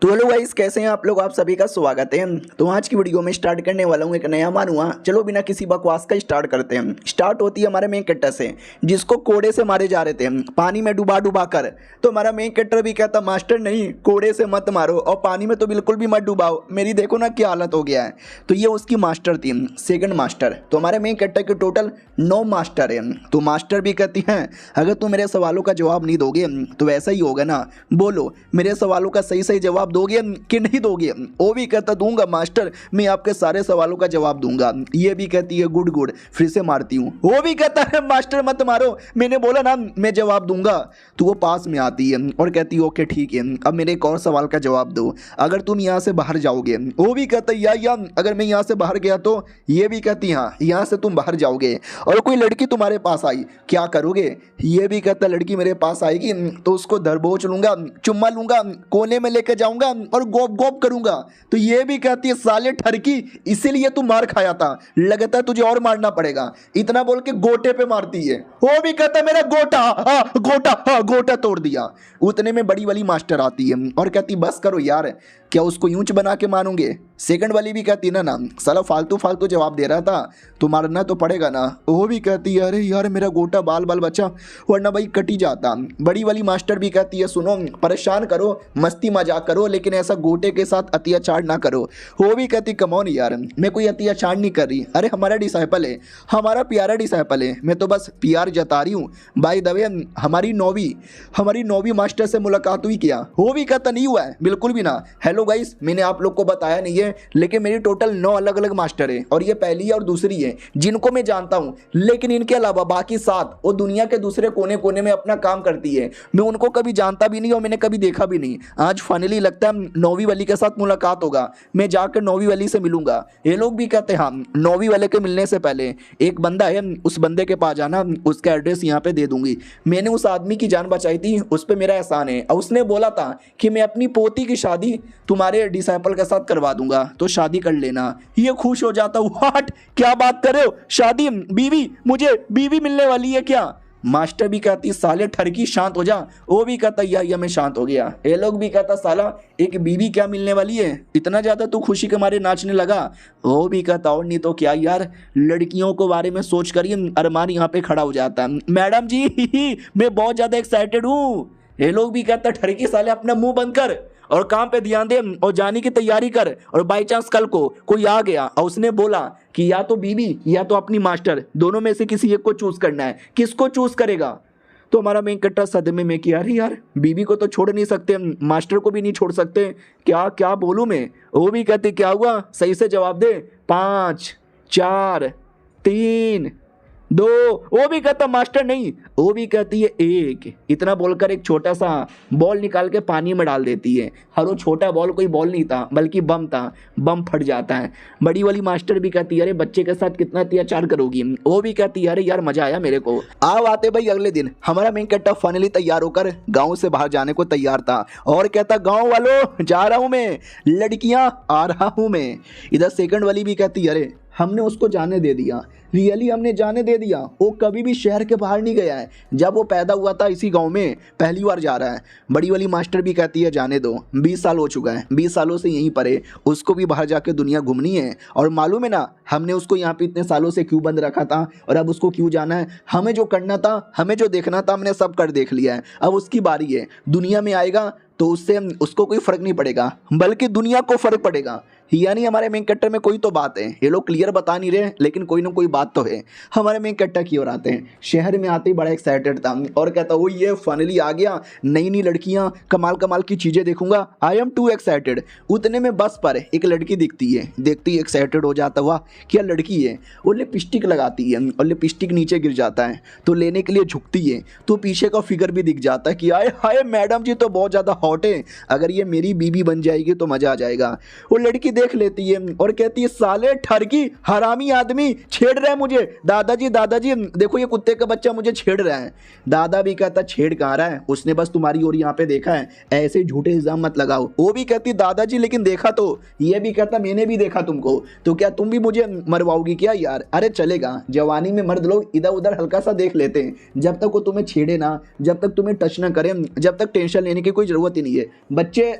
तो hello guys, कैसे हैं आप लोग। आप सभी का स्वागत है। तो आज की वीडियो में स्टार्ट करने वाला हूं एक नया मानूंगा। चलो बिना किसी बकवास का स्टार्ट करते हैं। स्टार्ट होती है हमारे मेन कैरेक्टर से, जिसको कोड़े से मारे जा रहे थे पानी में डुबा डुबा कर। तो हमारा मेन कैरेक्टर भी कहता मास्टर नहीं, कोड़े से मत मारो और पानी में तो बिल्कुल भी मत डुबाओ, मेरी देखो ना क्या हालत हो गया है। तो ये उसकी मास्टर थी, सेकंड मास्टर। तो हमारे मेन कैरेक्टर के टोटल 9 मास्टर है। तो मास्टर भी कहती हैं अगर तुम मेरे सवालों का जवाब नहीं दोगे तो वैसा ही होगा ना, बोलो मेरे सवालों का सही सही जवाब दोगे कि नहीं दोगे। वो भी कहता दूंगा मास्टर, मैं आपके सारे सवालों का जवाब दूंगा। ये भी कहती है गुड गुड, फिर से मारती हूँ। वो भी कहता है मास्टर मत मारो, मैंने बोला ना मैं जवाब दूंगा। तो वो पास में आती है और कहती है ओके ठीक है, अब मेरे एक और सवाल का जवाब दो, अगर तुम यहाँ से बाहर जाओगे। वो भी कहता है या अगर मैं यहाँ से बाहर गया तो। ये भी कहती हाँ यहाँ से तुम बाहर जाओगे और कोई लड़की तुम्हारे पास आई क्या करोगे। ये भी कहता लड़की मेरे पास आएगी तो उसको दरबोच लूंगा, चुम्मा लूंगा, कोने में लेकर जाऊंगा और गोप गोप करूंगा। तो ये भी कहती है साले ठरकी, इसीलिए तू मार खाया था, लगता है तुझे और मारना पड़ेगा। इतना बोल के गोटे पे मारती है। वो भी कहता है मेरा गोटा, गोटा तोड़ दिया। उतने में बड़ी वाली मास्टर आती है और कहती बस करो यार, क्या उसको यूंच बना के मारूंगे। सेकंड वाली भी कहती ना साला फालतू फालतू जवाब दे रहा था, तो मारना तो पड़ेगा ना। वो भी कहती है अरे यार मेरा गोटा बाल बाल बचा, वरना भाई कटी जाता। बड़ी वाली मास्टर भी कहती है सुनो परेशान करो, मस्ती मजाक करो, लेकिन ऐसा गोटे के साथ अत्याचार ना करो। वो भी कहती कमॉन यार, मैं कोई अत्याचार नहीं कर रही, अरे हमारा डिसाइपल है, हमारा प्यारा डिसाइपल है, मैं तो बस प्यार जता रही हूँ। बाय द वे हमारी नौवीं मास्टर से मुलाकात हुई क्या। वो भी कहता नहीं हुआ है बिल्कुल भी ना। हेलो गाइस, मैंने आप लोग को बताया नहीं है, लेकिन मेरी टोटल 9 अलग अलग मास्टर है और ये पहली और दूसरी है जिनको मैं जानता हूँ, लेकिन इनके अलावा बाकी 7 वो दुनिया के दूसरे कोने कोने में अपना काम करती है। मैं उनको कभी जानता भी नहीं और मैंने कभी देखा भी नहीं। आज फाइनली लगता है 9वीं वाली के साथ मुलाकात होगा, मैं जाकर 9वीं वाली से मिलूंगा। ये लोग भी कहते हैं हाँ 9वीं वाले के मिलने से पहले एक बंदा है, उस बंदे के पास जाना, उसका एड्रेस यहाँ पे दे दूंगी। मैंने उस आदमी की जान बचाई थी, उस पर मेरा एहसान है। और उसने बोला था कि मैं अपनी पोती की शादी तुम्हारे डिसाइपल के साथ करवा दूंगा, तो शादी कर लेना। ये खुश हो जाता हूँ, व्हाट क्या बात कर रहे हो, शादी बीवी, मुझे बीवी मिलने वाली है क्या। मास्टर भी कहती साले ठरकी शांत हो जा। वो भी कहता या मैं शांत हो गया। ये लोग भी कहता साला एक बीवी क्या मिलने वाली है, इतना ज्यादा तू खुशी के मारे नाचने लगा। वो भी कहता और नहीं तो क्या यार, लड़कियों को बारे में सोच कर ही अरमान यहाँ पे खड़ा हो जाता है। मैडम जी मैं बहुत ज्यादा एक्साइटेड हूँ। ये लोग भी कहता ठरकी साले अपना मुंह बंद कर और काम पे ध्यान दे और जाने की तैयारी कर, और बाई चांस कल को कोई आ गया और उसने बोला कि या तो बीवी या तो अपनी मास्टर, दोनों में से किसी एक को चूज करना है, किसको चूज करेगा। तो हमारा मेन कट्टा सदमे में कि अरे यार बीवी को तो छोड़ नहीं सकते, मास्टर को भी नहीं छोड़ सकते, क्या क्या बोलूं मैं। वो भी कहती क्या हुआ, सही से जवाब दे, 5 4 3 2। वो भी कहता मास्टर नहीं, वो भी कहती है 1। इतना बोलकर एक छोटा सा बॉल निकाल के पानी में डाल देती है। और वो छोटा बॉल कोई बॉल नहीं था बल्कि बम था, बम फट जाता है। बड़ी वाली मास्टर भी कहती है अरे बच्चे के साथ कितना अत्याचार करोगी। वो भी कहती है अरे यार मजा आया मेरे को। आओ आते भाई अगले दिन हमारा मेन कैरेक्टर फाइनली तैयार होकर गाँव से बाहर जाने को तैयार था और कहता गाँव वालों जा रहा हूँ मैं, लड़कियाँ आ रहा हूँ मैं। इधर सेकंड वाली भी कहती अरे हमने उसको जाने दे दिया, रियली हमने जाने दे दिया, वो कभी भी शहर के बाहर नहीं गया है, जब वो पैदा हुआ था इसी गांव में पहली बार जा रहा है। बड़ी वाली मास्टर भी कहती है जाने दो, 20 साल हो चुका है, 20 सालों से यहीं पर है, उसको भी बाहर जाके दुनिया घूमनी है। और मालूम है ना हमने उसको यहाँ पे इतने सालों से क्यों बंद रखा था और अब उसको क्यों जाना है। हमें जो करना था, हमें जो देखना था, हमने सब कर देख लिया है, अब उसकी बारी है। दुनिया में आएगा तो उससे उसको कोई फर्क नहीं पड़ेगा बल्कि दुनिया को फर्क पड़ेगा। यानी हमारे मेन कैरेक्टर में कोई तो बात है, ये लोग क्लियर बता नहीं रहे लेकिन कोई ना कोई बात तो है। हमारे मेन कैरेक्टर की ओर आते हैं। शहर में आते ही बड़ा एक्साइटेड था और कहता वो ये फाइनली आ गया, नई नई लड़कियां, कमाल कमाल की चीजें देखूंगा, आई एम टू एक्साइटेड। उतने में बस पर एक लड़की दिखती है, देखती ही एक्साइटेड हो जाता हुआ क्या लड़की है। वो लिपस्टिक लगाती है और लिपस्टिक नीचे गिर जाता है तो लेने के लिए झुकती है तो पीछे का फिगर भी दिख जाता है कि आए हाय मैडम जी तो बहुत ज्यादा हॉट है, अगर ये मेरी बीबी बन जाएगी तो मजा आ जाएगा। वो लड़की देख लेती है और कहती है साले ठरकी हरामी आदमी छेड़ रहा है मुझे। दादाजी दादाजी देखो ये कुत्ते का बच्चा मुझे छेड़ रहा है। दादा भी कहता छेड़ कहाँ रहा है, उसने बस तुम्हारी ओर यहाँ पे देखा है, ऐसे झूठे इल्जाम मत लगाओ। वो भी कहती दादाजी लेकिन देखा तो। ये भी कहता मैंने भी देखा तुमको, तो क्या तुम भी मुझे मरवाओगी क्या यार? अरे चलेगा, जवानी में मर्द लोग इधर उधर हल्का सा देख लेते हैं, जब तक वो तुम्हें छेड़े ना, जब तक तुम्हें टच ना करे, जब तक टेंशन लेने की कोई जरूरत ही नहीं है। बच्चे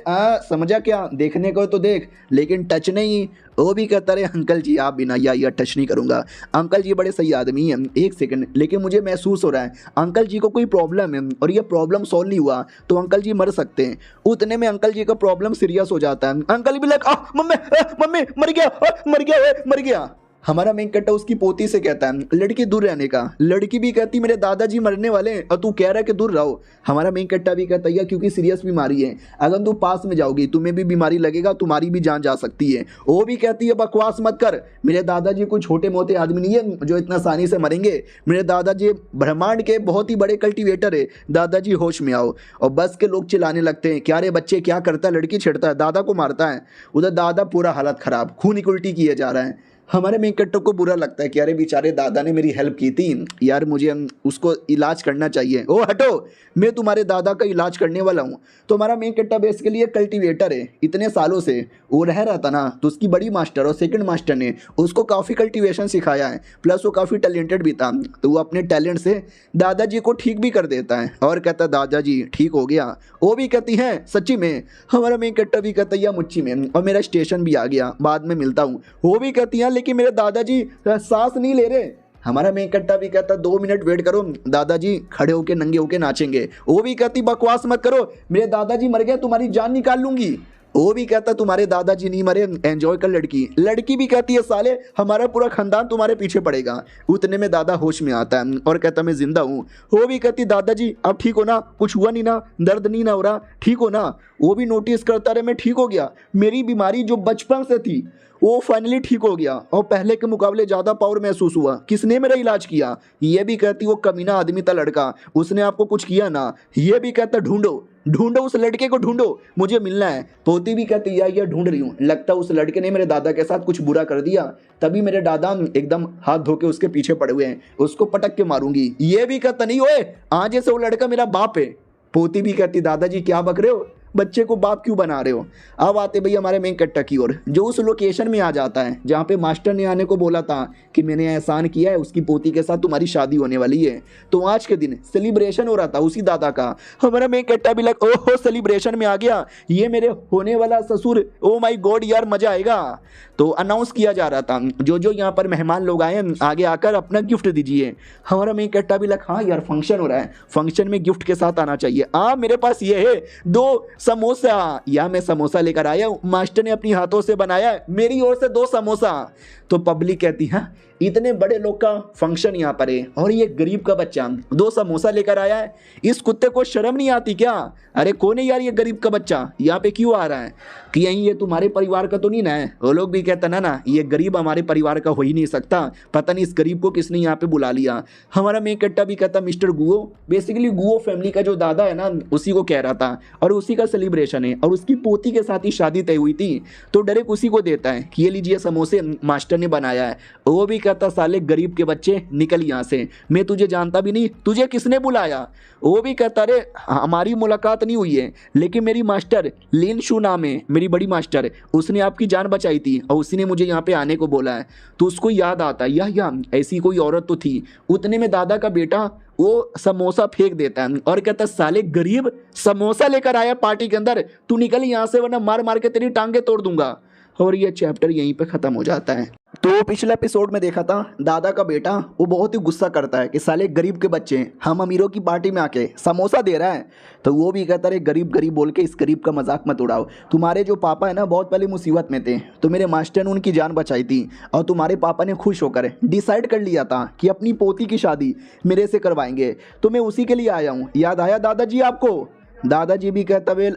समझा क्या, देखने को तो देख लेकिन टच नहीं। वो भी कहता रहे अंकल जी आप बिना या टच नहीं करूंगा। अंकल जी बड़े सही आदमी हैं, एक सेकंड, लेकिन मुझे महसूस हो रहा है अंकल जी को कोई प्रॉब्लम है और ये प्रॉब्लम सॉल्व नहीं हुआ तो अंकल जी मर सकते हैं। उतने में अंकल जी का प्रॉब्लम सीरियस हो जाता है। अंकल भी लग मम्मी मम्मी मर गया मर गया मर गया। हमारा मेन कट्टा उसकी पोती से कहता है लड़की दूर रहने का। लड़की भी कहती मेरे दादाजी मरने वाले हैं और तू कह रहा है कि दूर रहो। हमारा मेन कट्टा भी कहता है क्योंकि सीरियस बीमारी है, अगर तू पास में जाओगी तुम्हें भी बीमारी लगेगा, तुम्हारी भी जान जा सकती है। वो भी कहती है बकवास मत कर, मेरे दादाजी कोई छोटे मोटे आदमी नहीं है जो इतना आसानी से मरेंगे। मेरे दादाजी ब्रह्मांड के बहुत ही बड़े कल्टिवेटर है। दादाजी होश में आओ। और बस के लोग चिल्लाने लगते हैं क्या रे बच्चे क्या करता है, लड़की छेड़ता है, दादा को मारता है। उधर दादा पूरा हालत खराब, खून उल्टी किए जा रहा है। हमारे मेन कट्टो को बुरा लगता है कि अरे बेचारे दादा ने मेरी हेल्प की थी यार, मुझे उसको इलाज करना चाहिए। ओ हटो, मैं तुम्हारे दादा का इलाज करने वाला हूँ। तो हमारा मेन कट्टा बेसिकली एक कल्टीवेटर है, इतने सालों से वो रह रहा था ना, तो उसकी बड़ी मास्टर और सेकंड मास्टर ने उसको काफ़ी कल्टीवेशन सिखाया है, प्लस वो काफ़ी टैलेंटेड भी था। तो वो अपने टैलेंट से दादाजी को ठीक भी कर देता है और कहता दादाजी ठीक हो गया। वो भी कहती है सच्ची में। हमारा मेन कट्टा भी कहता है मुच्ची में, और मेरा स्टेशन भी आ गया, बाद में मिलता हूँ। वो भी कहती है लेकिन मेरे दादाजी सांस नहीं ले रहे। हमारा मेन कट्टा भी कहता 2 मिनट वेट करो, दादाजी खड़े होके नंगे होके नाचेंगे। वो भी कहती बकवास मत करो, मेरे दादाजी मर गए तुम्हारी जान निकाल लूंगी। वो भी कहता तुम्हारे दादाजी नहीं मरे, एंजॉय कर लड़की। लड़की भी कहती है साले हमारा पूरा खानदान तुम्हारे पीछे पड़ेगा। उतने में दादा होश में आता है और कहता मैं जिंदा हूँ। वो भी कहती दादाजी अब ठीक हो ना, कुछ हुआ नहीं ना, दर्द नहीं ना हो रहा, ठीक हो ना? वो भी नोटिस करता रहे मैं ठीक हो गया, मेरी बीमारी जो बचपन से थी वो फाइनली ठीक हो गया और पहले के मुकाबले ज़्यादा पावर महसूस हुआ। किसने मेरा इलाज किया? ये भी कहती वो कमीना आदमी था लड़का, उसने आपको कुछ किया ना? ये भी कहता ढूंढो ढूंढो उस लड़के को, ढूंढो मुझे मिलना है। पोती भी कहती या ढूंढ रही हूँ, लगता उस लड़के ने मेरे दादा के साथ कुछ बुरा कर दिया, तभी मेरे दादा एकदम हाथ धो के उसके पीछे पड़े हुए हैं, उसको पटक के मारूंगी। ये भी कहता नहीं ओए आज से वो लड़का मेरा बाप है। पोती भी कहती दादाजी क्या बक रहे हो, बच्चे को बाप क्यों बना रहे हो? अब आते भैया हमारे मेन कट्टा की ओर, जो उस लोकेशन में आ जाता है जहाँ पे मास्टर ने आने को बोला था कि मैंने एहसान किया है, उसकी पोती के साथ तुम्हारी शादी होने वाली है। तो आज के दिन सेलिब्रेशन हो रहा था उसी दादा का। हमारा मेन कट्टा भी लग ओहो सेलिब्रेशन में आ गया, ये मेरे होने वाला ससुर, ओ माई गॉड यार मजा आएगा। तो अनाउंस किया जा रहा था जो यहाँ पर मेहमान लोग आए आगे आकर अपना गिफ्ट दीजिए। हमारा मेन कट्टा भी लग हाँ यार फंक्शन हो रहा है, फंक्शन में गिफ्ट के साथ आना चाहिए। मेरे पास ये है 2 समोसा, या मैं समोसा लेकर आया हूँ, मास्टर ने अपनी हाथों से बनाया है, मेरी ओर से 2 समोसा। तो पब्लिक कहती है इतने बड़े लोग का फंक्शन यहाँ पर है और ये गरीब का बच्चा 2 समोसा लेकर आया है, इस कुत्ते को शर्म नहीं आती क्या? अरे कौन है यार ये गरीब का बच्चा, यहाँ पे क्यों आ रहा है? कि यहीं ये तुम्हारे परिवार का तो नहीं ना है? वो लोग भी कहता ना ये गरीब हमारे परिवार का हो ही नहीं सकता, पता नहीं इस गरीब को किसने यहाँ पे बुला लिया। हमारा मेन कट्टा भी कहता mister Guo, basically Guo family का जो दादा है ना उसी को कह रहा था और उसी का सेलिब्रेशन है और उसकी पोती के साथ ही शादी तय हुई थी, तो डायरेक्ट उसी को देता है कि ये लीजिए समोसे मास्टर ने बनाया है। वो भी कहता साले गरीब के बच्चे निकल यहाँ से, मैं तुझे जानता भी नहीं, तुझे किसने बुलाया? वो भी कहता अरे हमारी मुलाकात नहीं हुई है, लेकिन मेरी मास्टर लिन शू नाम है, मेरी बड़ी मास्टर, उसने आपकी जान बचाई थी और उसी ने मुझे यहाँ पे आने को बोला है। तो उसको याद आता या ऐसी कोई औरत तो थी। उतने में दादा का बेटा वो समोसा फेंक देता है और कहता साले गरीब समोसा लेकर आया पार्टी के अंदर, तू निकल यहाँ से वरना मार मार के तेरी टांगे तोड़ दूंगा। और ये चैप्टर यहीं पे ख़त्म हो जाता है। तो पिछले एपिसोड में देखा था दादा का बेटा वो बहुत ही गुस्सा करता है कि साले गरीब के बच्चे हम अमीरों की पार्टी में आके समोसा दे रहा है। तो वो भी कहता है गरीब गरीब बोल के इस गरीब का मजाक मत उड़ाओ, तुम्हारे जो पापा है ना बहुत पहले मुसीबत में थे, तो मेरे मास्टर ने उनकी जान बचाई थी और तुम्हारे पापा ने खुश होकर डिसाइड कर लिया था कि अपनी पोती की शादी मेरे से करवाएंगे, तो मैं उसी के लिए आया हूँ। याद आया दादाजी आपको? दादाजी भी कहता वेल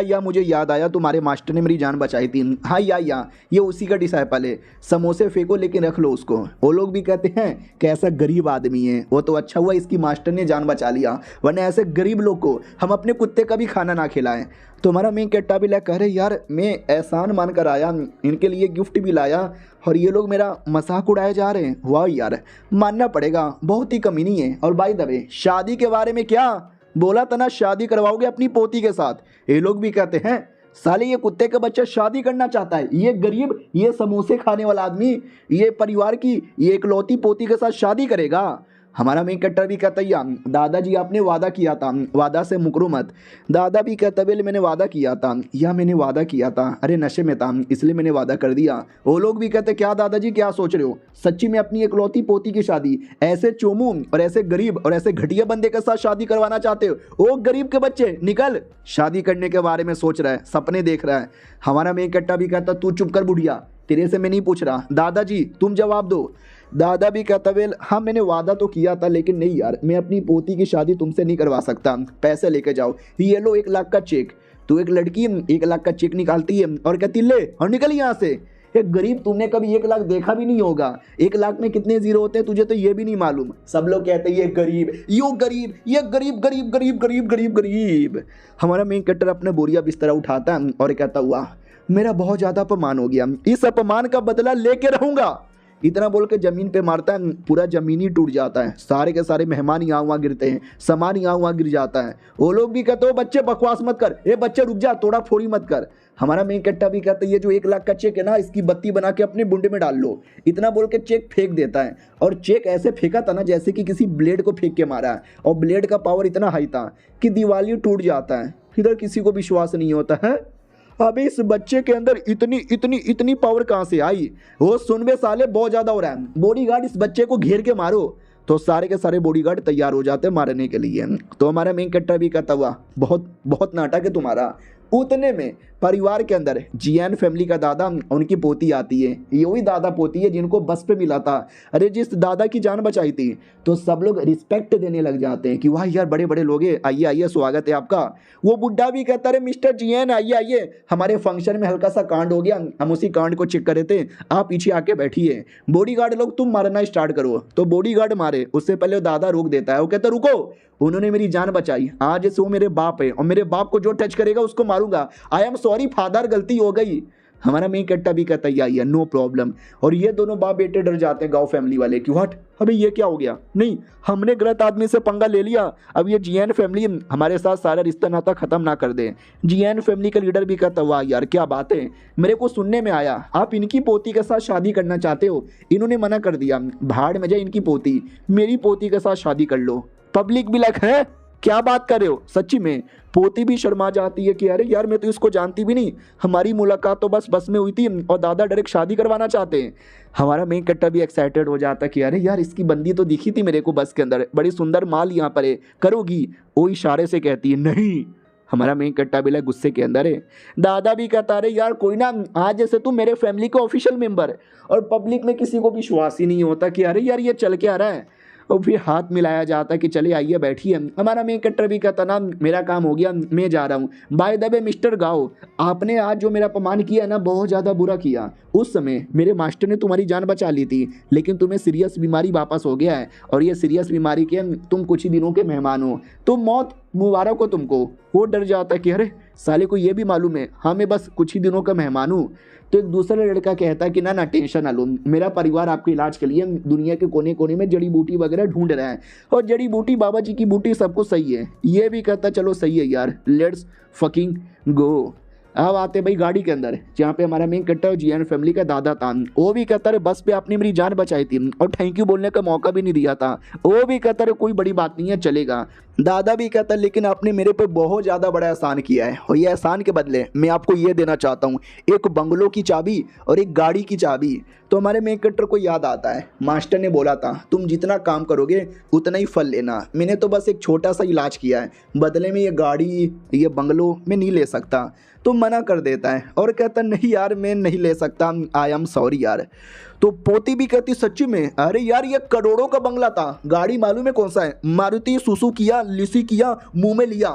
या मुझे याद आया तुम्हारे मास्टर ने मेरी जान बचाई थी। हाँ या ये उसी का डिसाइपल है, समोसे फेंको लेकिन रख लो उसको। वो लोग भी कहते हैं कैसा गरीब आदमी है, वो तो अच्छा हुआ इसकी मास्टर ने जान बचा लिया, वरना ऐसे गरीब लोग को हम अपने कुत्ते का भी खाना ना खिलाएं। तो हमारा मेन कैरेक्टर भी कह रहे यार मैं एहसान मान कर आया, इनके लिए गिफ्ट भी लाया और ये लोग मेरा मजाक उड़ाए जा रहे हैं। वाह यार, मानना पड़ेगा बहुत ही कमीनी है। और बाय द वे शादी के बारे में क्या बोला था ना, शादी करवाओगे अपनी पोती के साथ। ये लोग भी कहते हैं साले ये कुत्ते का बच्चा शादी करना चाहता है, ये गरीब, ये समोसे खाने वाला आदमी ये परिवार की ये इकलौती पोती के साथ शादी करेगा। हमारा मेन कैरेक्टर भी कहता है दादाजी आपने वादा किया था, वादा से मुकरो मत। दादा भी कहता है मैंने वादा किया था, या मैंने वादा किया था, अरे नशे में था इसलिए मैंने वादा कर दिया। वो लोग भी कहते क्या दादाजी क्या सोच रहे हो, सच्ची में अपनी इकलौती पोती की शादी ऐसे चोमू और ऐसे गरीब और ऐसे घटिया बंदे के साथ शादी करवाना चाहते हो? ओ गरीब के बच्चे निकल, शादी करने के बारे में सोच रहा है, सपने देख रहा है। हमारा मेन कैरेक्टर भी कहता तू चुप कर बुढ़िया, तेरे से मैं नहीं पूछ रहा, दादाजी तुम जवाब दो। दादा भी कहता वेल हाँ मैंने वादा तो किया था, लेकिन नहीं यार मैं अपनी पोती की शादी तुमसे नहीं करवा सकता, पैसे लेके जाओ, ये लो 1 लाख का चेक। तू एक लड़की 1 लाख का चेक निकालती है और कहती ले और निकल यहाँ से। एक गरीब, तुमने कभी 1 लाख देखा भी नहीं होगा, 1 लाख में कितने जीरो होते हैं तुझे तो ये भी नहीं मालूम। सब लोग कहते हैं ये गरीब, यो गरीब, ये गरीब गरीब गरीब गरीब गरीब गरीब। हमारा मेन कैरेक्टर अपना बोरिया बिस्तरा उठाता है और कहता हुआ मेरा बहुत ज़्यादा अपमान हो गया, इस अपमान का बदला लेके रहूंगा। इतना बोल के जमीन पे मारता है, पूरा जमीन ही टूट जाता है, सारे के सारे मेहमान यहाँ वहाँ गिरते हैं, सामान यहाँ वहाँ गिर जाता है। वो लोग भी कहते हो बच्चे बकवास मत कर, ए बच्चे रुक जा, तोड़ा फोड़ी मत कर। हमारा मेन कैरेक्टर भी कहता है ये जो 1 लाख का चेक है ना, इसकी बत्ती बना के अपने बुंडे में डाल लो। इतना बोल के चेक फेंक देता है, और चेक ऐसे फेंका था ना जैसे कि किसी ब्लेड को फेंक के मारा है, और ब्लेड का पावर इतना हाई था कि दीवार टूट जाता है। इधर किसी को विश्वास नहीं होता है अबे इस बच्चे के अंदर इतनी इतनी इतनी पावर कहाँ से आई। वो सुन बे साले बहुत ज्यादा हो रहा है, बॉडीगार्ड इस बच्चे को घेर के मारो। तो सारे के सारे बॉडीगार्ड तैयार हो जाते हैं मारने के लिए। तो हमारा मेन कैरेक्टर भी कहता हुआ बहुत बहुत नाटक है तुम्हारा। उतने में परिवार के अंदर जीएन फैमिली का दादा, उनकी पोती आती है, ये वही दादा पोती है जिनको बस पे मिला था, अरे जिस दादा की जान बचाई थी। तो सब लोग रिस्पेक्ट देने लग जाते हैं कि वाह यार बड़े बड़े लोग हैं, आइए आइए स्वागत है आपका। वो बुड्ढा भी कहता है मिस्टर जीएन आइए आइए, हमारे फंक्शन में हल्का सा कांड हो गया, हम उसी कांड को चेक कर रहे थे, आप पीछे आके बैठिए। बॉडीगार्ड लोग तुम मारना स्टार्ट करो। तो बॉडीगार्ड मारे उससे पहले वो दादा रोक देता है, वो कहता रुको, उन्होंने मेरी जान बचाई, आज से वो मेरे बाप है और मेरे बाप को जो टच करेगा उसको मारूंगा, आई एम सॉरी फादर, गलती हो गई। हमारा मेन कैरेक्टर भी कहता है नो प्रॉब्लम। और ये दोनों बाप बेटे डर जाते हैं गांव फैमिली वाले कि व्हाट, अबे ये क्या हो गया, नहीं हमने गलत आदमी से पंगा ले लिया, अब ये जीएन फैमिली हमारे साथ सारा रिश्ता नाता खत्म ना कर दे। जीएन फैमिली का लीडर भी कहता वाह यार क्या बात है, मेरे को सुनने में आया आप इनकी पोती के साथ शादी करना चाहते हो, इन्होंने मना कर दिया, भाड़ में जाए इनकी पोती, मेरी पोती के साथ शादी कर लो। पब्लिक भी लग है क्या बात कर रहे हो, सच्ची में पोती भी शर्मा जाती है कि अरे यार मैं तो इसको जानती भी नहीं, हमारी मुलाकात तो बस में हुई थी और दादा डायरेक्ट शादी करवाना चाहते हैं। हमारा मेन कैरेक्टर भी एक्साइटेड हो जाता है कि अरे यार इसकी बंदी तो दिखी थी मेरे को बस के अंदर, बड़ी सुंदर माल यहाँ पर है, करोगी? वो इशारे से कहती है नहीं। हमारा मेन कैरेक्टर भी गुस्से के अंदर है। दादा भी कहता अरे यार कोई ना, आज जैसे तू मेरे फैमिली का ऑफिशियल मेंबर है। और पब्लिक में किसी को विश्वास ही नहीं होता कि अरे यार ये चल के आ रहा है। और फिर हाथ मिलाया जाता कि चले आइए बैठिए। हमारा मेन कैरेक्टर भी कहता ना मेरा काम हो गया, मैं जा रहा हूँ। बाय द वे मिस्टर गाओ, आपने आज जो मेरा अपमान किया ना बहुत ज़्यादा बुरा किया। उस समय मेरे मास्टर ने तुम्हारी जान बचा ली थी, लेकिन तुम्हें सीरियस बीमारी वापस हो गया है, और ये सीरियस बीमारी के तुम कुछ ही दिनों के मेहमान हो, तो मौत मुबारक हो तुमको। वो डर जाता है कि अरे साले को ये भी मालूम है हाँ मैं बस कुछ ही दिनों का मेहमान हूँ। तो एक दूसरा लड़का कहता है कि ना टेंशन ना लो, मेरा परिवार आपके इलाज के लिए दुनिया के कोने कोने में जड़ी बूटी वगैरह ढूंढ रहा है, और जड़ी बूटी बाबा जी की बूटी सबको सही है। ये भी कहता चलो सही है यार, लेट्स फकिंग गो। अब आते भाई गाड़ी के अंदर, जहाँ पे हमारा मेन कैरेक्टर जीएन फैमिली का दादा था। वो भी कहता है बस पे आपने मेरी जान बचाई थी और थैंक यू बोलने का मौका भी नहीं दिया था। वो भी कहता है कोई बड़ी बात नहीं है चलेगा। दादा भी कहता है लेकिन आपने मेरे पे बहुत ज़्यादा बड़ा एहसान किया है, और ये एहसान के बदले मैं आपको ये देना चाहता हूँ, एक बंगलों की चाबी और एक गाड़ी की चाबी। तो हमारे मेन कैरेक्टर को याद आता है मास्टर ने बोला था तुम जितना काम करोगे उतना ही फल लेना, मैंने तो बस एक छोटा सा इलाज किया है, बदले में ये गाड़ी ये बंगलो मैं नहीं ले सकता। तो मना कर देता है और कहता नहीं यार मैं नहीं ले सकता, आई एम सॉरी यार। तो पोती भी कहती सच्ची में, अरे यार ये करोड़ों का बंगला था, गाड़ी मालूम है कौन सा है, मारुति सुजुकी किया लिसी किया मुंह में लिया,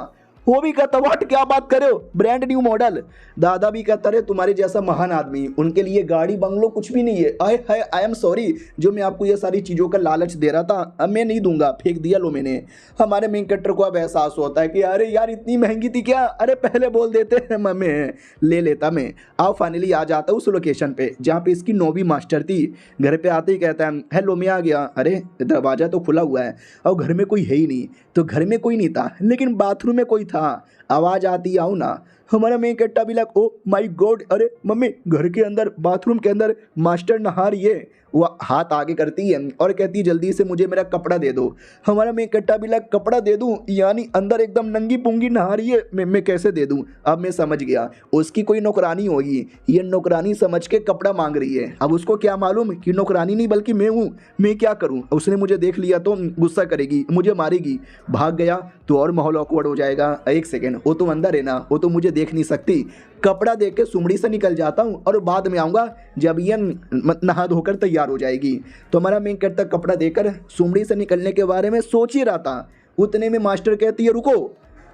वो भी कहता व्हाट, क्या बात कर रहे हो, ब्रांड न्यू मॉडल। दादा भी कहता रे तुम्हारे जैसा महान आदमी, उनके लिए गाड़ी बंगलो कुछ भी नहीं है। आई एम सॉरी, जो मैं आपको ये सारी चीज़ों का लालच दे रहा था, अब मैं नहीं दूंगा, फेंक दिया लो मैंने। हमारे मेन कैरेक्टर को अब एहसास होता है कि अरे यार इतनी महंगी थी क्या, अरे पहले बोल देते मैं ले लेता मैं। अब फाइनली आ जाता उस लोकेशन पे जहाँ पे इसकी नौवीं मास्टर थी। घर पे आते ही कहता है हेलो मैं आ गया। अरे दरवाज़ा तो खुला हुआ है और घर में कोई है ही नहीं। तो घर में कोई नहीं था लेकिन बाथरूम में कोई था। आवाज़ आती आओ ना। हमारा मेन कैरेक्टर भी लग ओ माय गॉड, अरे मम्मी घर के अंदर बाथरूम के अंदर मास्टर नहा रही है। वो हाथ आगे करती है और कहती है जल्दी से मुझे मेरा कपड़ा दे दो। हमारा मेन कैरेक्टर भी लग कपड़ा दे दूं, यानी अंदर एकदम नंगी पुंगी नहा रही है, मैं कैसे दे दूं। अब मैं समझ गया उसकी कोई नौकरानी होगी, ये नौकरानी समझ के कपड़ा मांग रही है। अब उसको क्या मालूम कि नौकरानी नहीं बल्कि मैं हूँ, मैं क्या करूँ। उसने मुझे देख लिया तो गुस्सा करेगी, मुझे मारेगी। भाग गया तो और माहौल ऑकवर्ड हो जाएगा। एक सेकेंड, वो तो अंदर है ना, वो तो मुझे देख नहीं सकती। कपड़ा देख के सुमड़ी से निकल जाता हूँ और बाद में आऊँगा जब ये नहा धोकर तैयार हो जाएगी। तो हमारा मेन कैरेक्टर कपड़ा देकर सुमड़ी से निकलने के बारे में सोच ही रहा था। उतने में मास्टर कहती है रुको।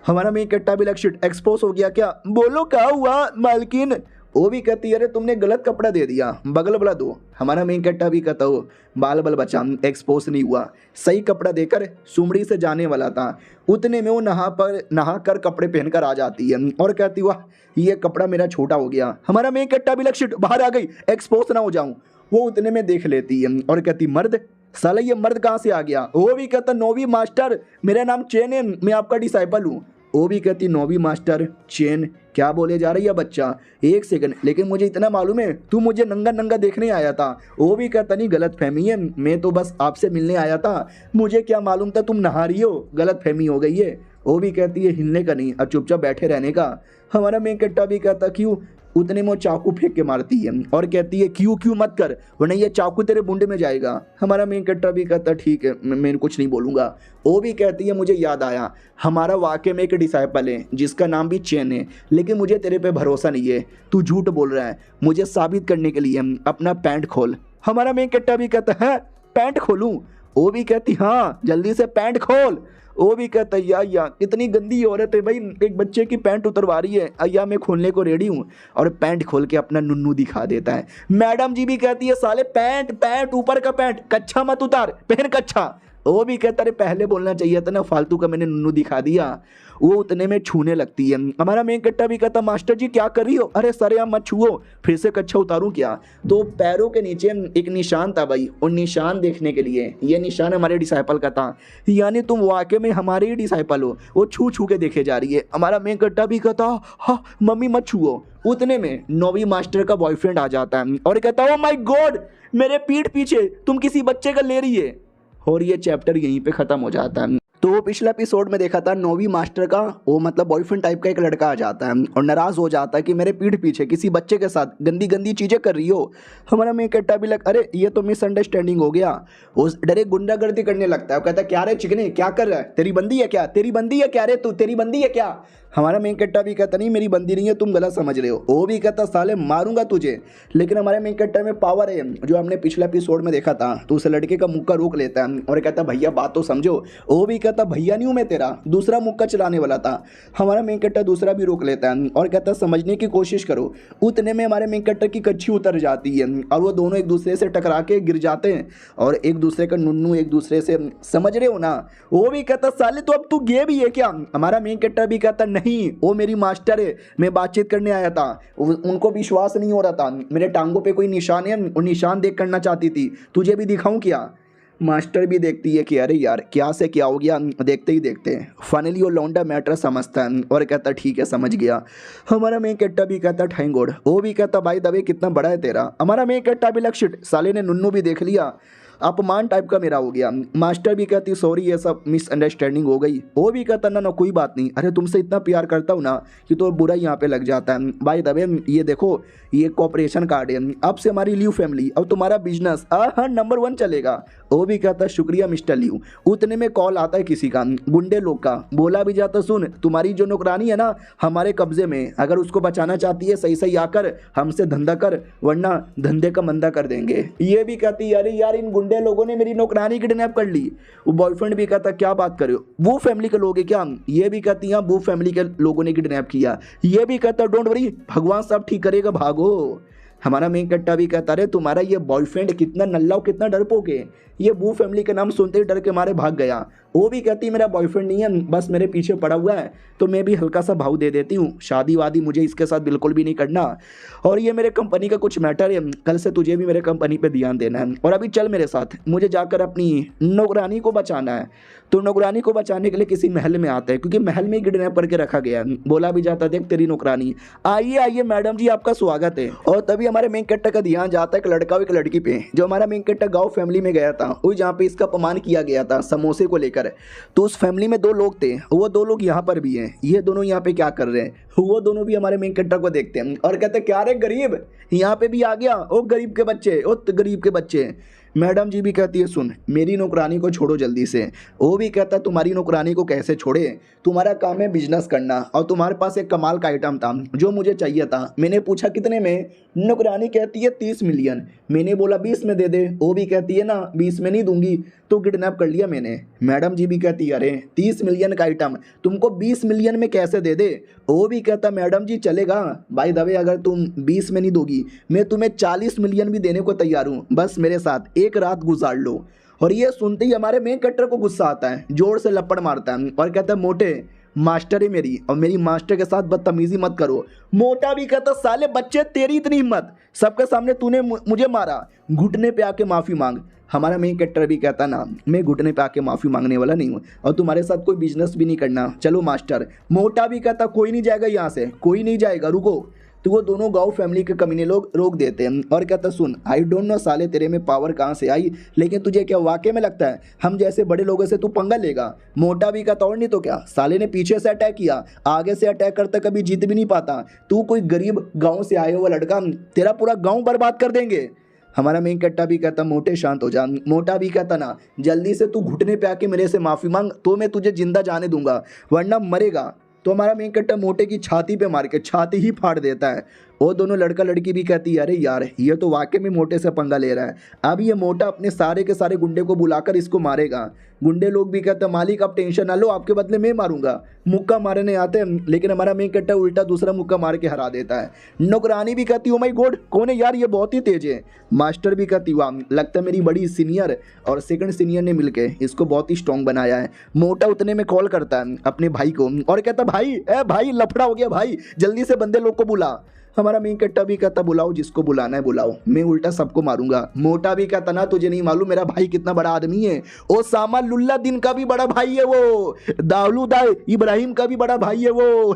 हमारा मेन कैरेक्टर भी लक्षित एक्सपोज हो गया। क्या बोलो क्या हुआ मालकिन। वो भी कहती है अरे तुमने गलत कपड़ा दे दिया, बगल वाला दो। हमारा मेन कैरेक्टर भी कहता हो बाल बल बचा, एक्सपोज नहीं हुआ, सही कपड़ा देकर सुमड़ी से जाने वाला था। उतने में वो नहा कर कपड़े पहनकर आ जाती है और कहती वाह ये कपड़ा मेरा छोटा हो गया। हमारा मेन कैरेक्टर भी लक्षित बाहर आ गई, एक्सपोज ना हो जाऊं। वो उतने में देख लेती है और कहती मर्द, साला ये मर्द कहाँ से आ गया। वो भी कहता नौवीं मास्टर मेरा नाम चेन है, मैं आपका डिसाइपल हूँ। वो भी कहती नौवीं मास्टर चेन, क्या बोले जा रही है बच्चा। एक सेकंड, लेकिन मुझे इतना मालूम है तू मुझे नंगा नंगा देखने आया था। वो भी कहता नहीं गलत फहमी है, मैं तो बस आपसे मिलने आया था, मुझे क्या मालूम था तुम नहा रही हो, गलत फहमी हो गई है। वो भी कहती है हिलने का नहीं और चुपचाप बैठे रहने का। हमारा मेन कैरेक्टर भी कहता क्यों। उतने में वो चाकू फेंक के मारती है और कहती है क्यों मत कर वरना ये चाकू तेरे बुंडे में जाएगा। हमारा मेन कैरेक्टर भी कहता ठीक है मैं कुछ नहीं बोलूँगा। वो भी कहती है मुझे याद आया हमारा वाकई में एक डिसाइपल है जिसका नाम भी चैन है, लेकिन मुझे तेरे पे भरोसा नहीं है, तू झूठ बोल रहा है। मुझे साबित करने के लिए अपना पैंट खोल। हमारा मेन कैरेक्टर भी कहता है पैंट खोलूँ। वो भी कहती हाँ जल्दी से पैंट खोल। वो भी कहता है या कितनी गंदी औरत है भाई, एक बच्चे की पैंट उतरवा रही है। या मैं खोलने को रेडी हूँ और पैंट खोल के अपना नुन्नू दिखा देता है। मैडम जी भी कहती है साले पैंट ऊपर का पैंट, कच्छा मत उतार, पहन कच्छा। वो भी कहता है पहले बोलना चाहिए था ना, फालतू का मैंने नुन्नू दिखा दिया। वो उतने में छूने लगती है। हमारा मेन कैरेक्टर भी कहता मास्टर जी क्या कर रही हो। अरे सर यहाँ मत छुओ, फिर से कच्छा उतारूं क्या। तो पैरों के नीचे एक निशान था भाई, और निशान देखने के लिए ये निशान हमारे डिसाइपल का था, यानी तुम वाकई में हमारे ही डिसाइपल हो। वो छू छू के देखे जा रही है। हमारा मेन कैरेक्टर भी कहता हाँ मम्मी मत छुओ। उतने में नौवीं मास्टर का बॉयफ्रेंड आ जाता है और कहता ओ माय गॉड मेरे पीठ पीछे तुम किसी बच्चे का ले रही है। और ये चैप्टर यहीं पे खत्म हो जाता है। तो पिछला एपिसोड में देखा था नौवीं मास्टर का वो मतलब बॉयफ्रेंड टाइप का एक लड़का आ जाता है और नाराज हो जाता है कि मेरे पीठ पीछे किसी बच्चे के साथ गंदी गंदी चीजें कर रही हो। हमारा मेन कैरेक्टर भी लग अरे ये तो मिसअंडरस्टैंडिंग हो गया। उस डरे गुंडागर्दी करने लगता है। वो कहता है क्या रे चिकने क्या कर रहा है, तेरी बंदी है क्या, तेरी बंदी है क्या रे तू, तेरी बंदी है क्या। हमारा मेन कैरेक्टर भी कहता नहीं मेरी बंदी नहीं है, तुम गलत समझ रहे हो। वो भी कहता साले मारूंगा तुझे। लेकिन हमारे मेन कैरेक्टर में पावर है जो हमने पिछले एपिसोड में देखा था। तो उस लड़के का मुक्का रोक लेता है और कहता भैया बात तो समझो। वो भी कहता भैया नहीं हूं मैं तेरा, दूसरा मुक्का चलाने वाला था। हमारा मेन कैरेक्टर दूसरा भी रोक लेता है और कहता समझने की कोशिश करो। उतने में हमारे मेन कैरेक्टर की कच्छी उतर जाती है और वो दोनों एक दूसरे से टकरा के गिर जाते हैं और एक दूसरे का नुन्नू एक दूसरे से, समझ रहे हो ना। वो भी कहता साले तो अब तू गे भी है क्या। हमारा मेन कैरेक्टर भी कहता नहीं वो मेरी मास्टर है, मैं बातचीत करने आया था। उनको विश्वास नहीं हो रहा था, मेरे टांगों पे कोई निशान है, वो निशान देख करना चाहती थी, तुझे भी दिखाऊं क्या। मास्टर भी देखती है कि अरे यार क्या से क्या हो गया। देखते ही देखते फाइनली वो लौंडा मैटर समझता है और कहता ठीक है समझ गया। हमारा मेन कैरेक्टर भी कहता थैंक गॉड। वो भी कहता भाई दबे कितना बड़ा है तेरा। हमारा मेन कैरेक्टर भी लक्षित साले ने नुन्नू भी देख लिया, अपमान टाइप का मेरा हो गया। मास्टर भी कहती सॉरी ये सब मिसअंडरस्टैंडिंग हो गई। वो भी कहता ना कोई बात नहीं, अरे तुमसे इतना प्यार करता हूँ ना कि तो बुरा यहाँ पे लग जाता है। भाई दबे ये देखो ये कॉपरेशन कार्ड है, अब से हमारी ल्यू फैमिली, अब तुम्हारा बिजनेस हाँ नंबर 1 चलेगा। वो भी कहता शुक्रिया मिस्टर ल्यू। उतने में कॉल आता है किसी का, गुंडे लोग का। बोला भी जाता सुन तुम्हारी जो नौकरानी है ना हमारे कब्जे में, अगर उसको बचाना चाहती है सही सही आकर हमसे धंधा कर वरना धंधे का मंदा कर देंगे। ये भी कहती अरे यार इन गुंडे लोगों ने मेरी नौकरानी किडनैप कर ली। वो बॉयफ्रेंड भी कहता क्या बात कर रहे हो, वो फैमिली के लोग हैं क्या? ये भी कहती हैं वो फैमिली के लोगों ने किडनैप किया। ये भी कहता डोंट वरी, भगवान सब ठीक करेगा, भागो। हमारा मेन कट्टा भी कहता रहे तुम्हारा ये बॉयफ्रेंड कितना नल्ला और कितना डरपोक है, ये वो फैमिली के नाम सुनते ही डर के मारे भाग गया। वो भी कहती मेरा बॉयफ्रेंड नहीं है, बस मेरे पीछे पड़ा हुआ है, तो मैं भी हल्का सा भाव दे देती हूँ, शादी वादी मुझे इसके साथ बिल्कुल भी नहीं करना, और ये मेरे कंपनी का कुछ मैटर है, कल से तुझे भी मेरे कंपनी पे ध्यान देना है, और अभी चल मेरे साथ, मुझे जाकर अपनी नौकरानी को बचाना है। तो नौकरानी को बचाने के लिए किसी महल में आता है, क्योंकि महल में ही किडनैप करके रखा गया है। बोला भी जाता देख तेरी नौकरानी, आइए आइए मैडम जी आपका स्वागत है। और तभी हमारे मेन कट्टा का ध्यान जाता है एक लड़का और एक लड़की पे, जो हमारा मेन कट्टा गाँव फैमिली में गया था, वो जहाँ पे इसका अपमान किया गया था समोसे को लेकर। तो उस फैमिली में दो लोग थे, वो दो लोग यहाँ पर भी हैं, ये दोनों यहाँ पे क्या कर रहे हैं, वो दोनों भी हमारे मेन कट्टा को देखते हैं और कहते हैं क्या रे गरीब यहाँ पे भी आ गया, ओ गरीब के बच्चे, ओ गरीब के बच्चे। मैडम जी भी कहती है सुन मेरी नौकरानी को छोड़ो जल्दी से। वो भी कहता है तुम्हारी नौकरानी को कैसे छोड़े, तुम्हारा काम है बिजनेस करना, और तुम्हारे पास एक कमाल का आइटम था जो मुझे चाहिए था। मैंने पूछा कितने में, नौकरानी कहती है 30 मिलियन। मैंने बोला 20 में दे दे, वो भी कहती है ना 20 में नहीं दूंगी, तो किडनैप कर लिया मैंने। मैडम जी भी कहती है अरे 30 मिलियन का आइटम तुमको 20 मिलियन में कैसे दे दे। वो भी कहता मैडम जी चलेगा, भाई दवे अगर तुम 20 में नहीं दोगी मैं तुम्हें 40 मिलियन भी देने को तैयार हूँ, बस मेरे साथ एक रात गुजार लो। और ये सुनते ही हमारे मेन कट्टर को गुस्सा आता है, जोर से लपड़ मारता है और कहता है मोटे मास्टर है मेरी, और मेरी मास्टर के साथ बदतमीजी मत करो। मोटा भी कहता साले बच्चे तेरी इतनी हिम्मत, सबके सामने तूने मुझे मारा, घुटने पे आके माफ़ी मांग। हमारा मेन कैरेक्टर भी कहता ना मैं घुटने पे आके माफ़ी मांगने वाला नहीं हूँ, और तुम्हारे साथ कोई बिजनेस भी नहीं करना, चलो मास्टर। मोटा भी कहता कोई नहीं जाएगा यहाँ से, कोई नहीं जाएगा, रुको। तो वो दोनों गांव फैमिली के कमीने लोग रोक देते हैं और कहता सुन आई डोंट नो साले तेरे में पावर कहाँ से आई, लेकिन तुझे क्या वाकई में लगता है हम जैसे बड़े लोगों से तू पंगा लेगा? मोटा भी कहता और नहीं तो क्या, साले ने पीछे से अटैक किया, आगे से अटैक करता कभी जीत भी नहीं पाता, तू कोई गरीब गाँव से आया हुआ लड़का, तेरा पूरा गाँव बर्बाद कर देंगे। हमारा मेन कट्टा भी कहता मोटे शांत हो जा। मोटा भी कहता ना जल्दी से तू घुटने पे आके मेरे से माफ़ी मांग, तो मैं तुझे जिंदा जाने दूंगा वरना मरेगा। तो हमारा मेन कट्टा मोटे की छाती पे मार के छाती ही फाड़ देता है। वो दोनों लड़का लड़की भी कहती है अरे यार ये तो वाकई में मोटे से पंगा ले रहा है, अब ये मोटा अपने सारे के सारे गुंडे को बुलाकर इसको मारेगा। गुंडे लोग भी कहते हैं मालिक आप टेंशन ना लो, आपके बदले मैं मारूंगा। मुक्का मारने आते हैं, लेकिन हमारा मेन कट्टा उल्टा दूसरा मुक्का मार के हरा देता है। नौकरानी भी कहती ओ माय गॉड कौन है यार, ये बहुत ही तेज है। मास्टर भी कहती वाह लगता है मेरी बड़ी सीनियर और सेकंड सीनियर ने मिलकर इसको बहुत ही स्ट्रॉन्ग बनाया है। मोटा उतने में कॉल करता है अपने भाई को और कहता भाई ए भाई लफड़ा हो गया भाई, जल्दी से बंदे लोग को बुला। हमारा मेन कट्टा भी कहता बुलाओ जिसको बुलाना है बुलाओ, मैं उल्टा सबको मारूंगा। मोटा भी कहता ना तुझे नहीं मालूम मेरा भाई कितना बड़ा आदमी है, ओसामा लुल्ला दिन का भी बड़ा भाई है वो, दाऊलू दाई इब्राहिम का भी बड़ा भाई है वो।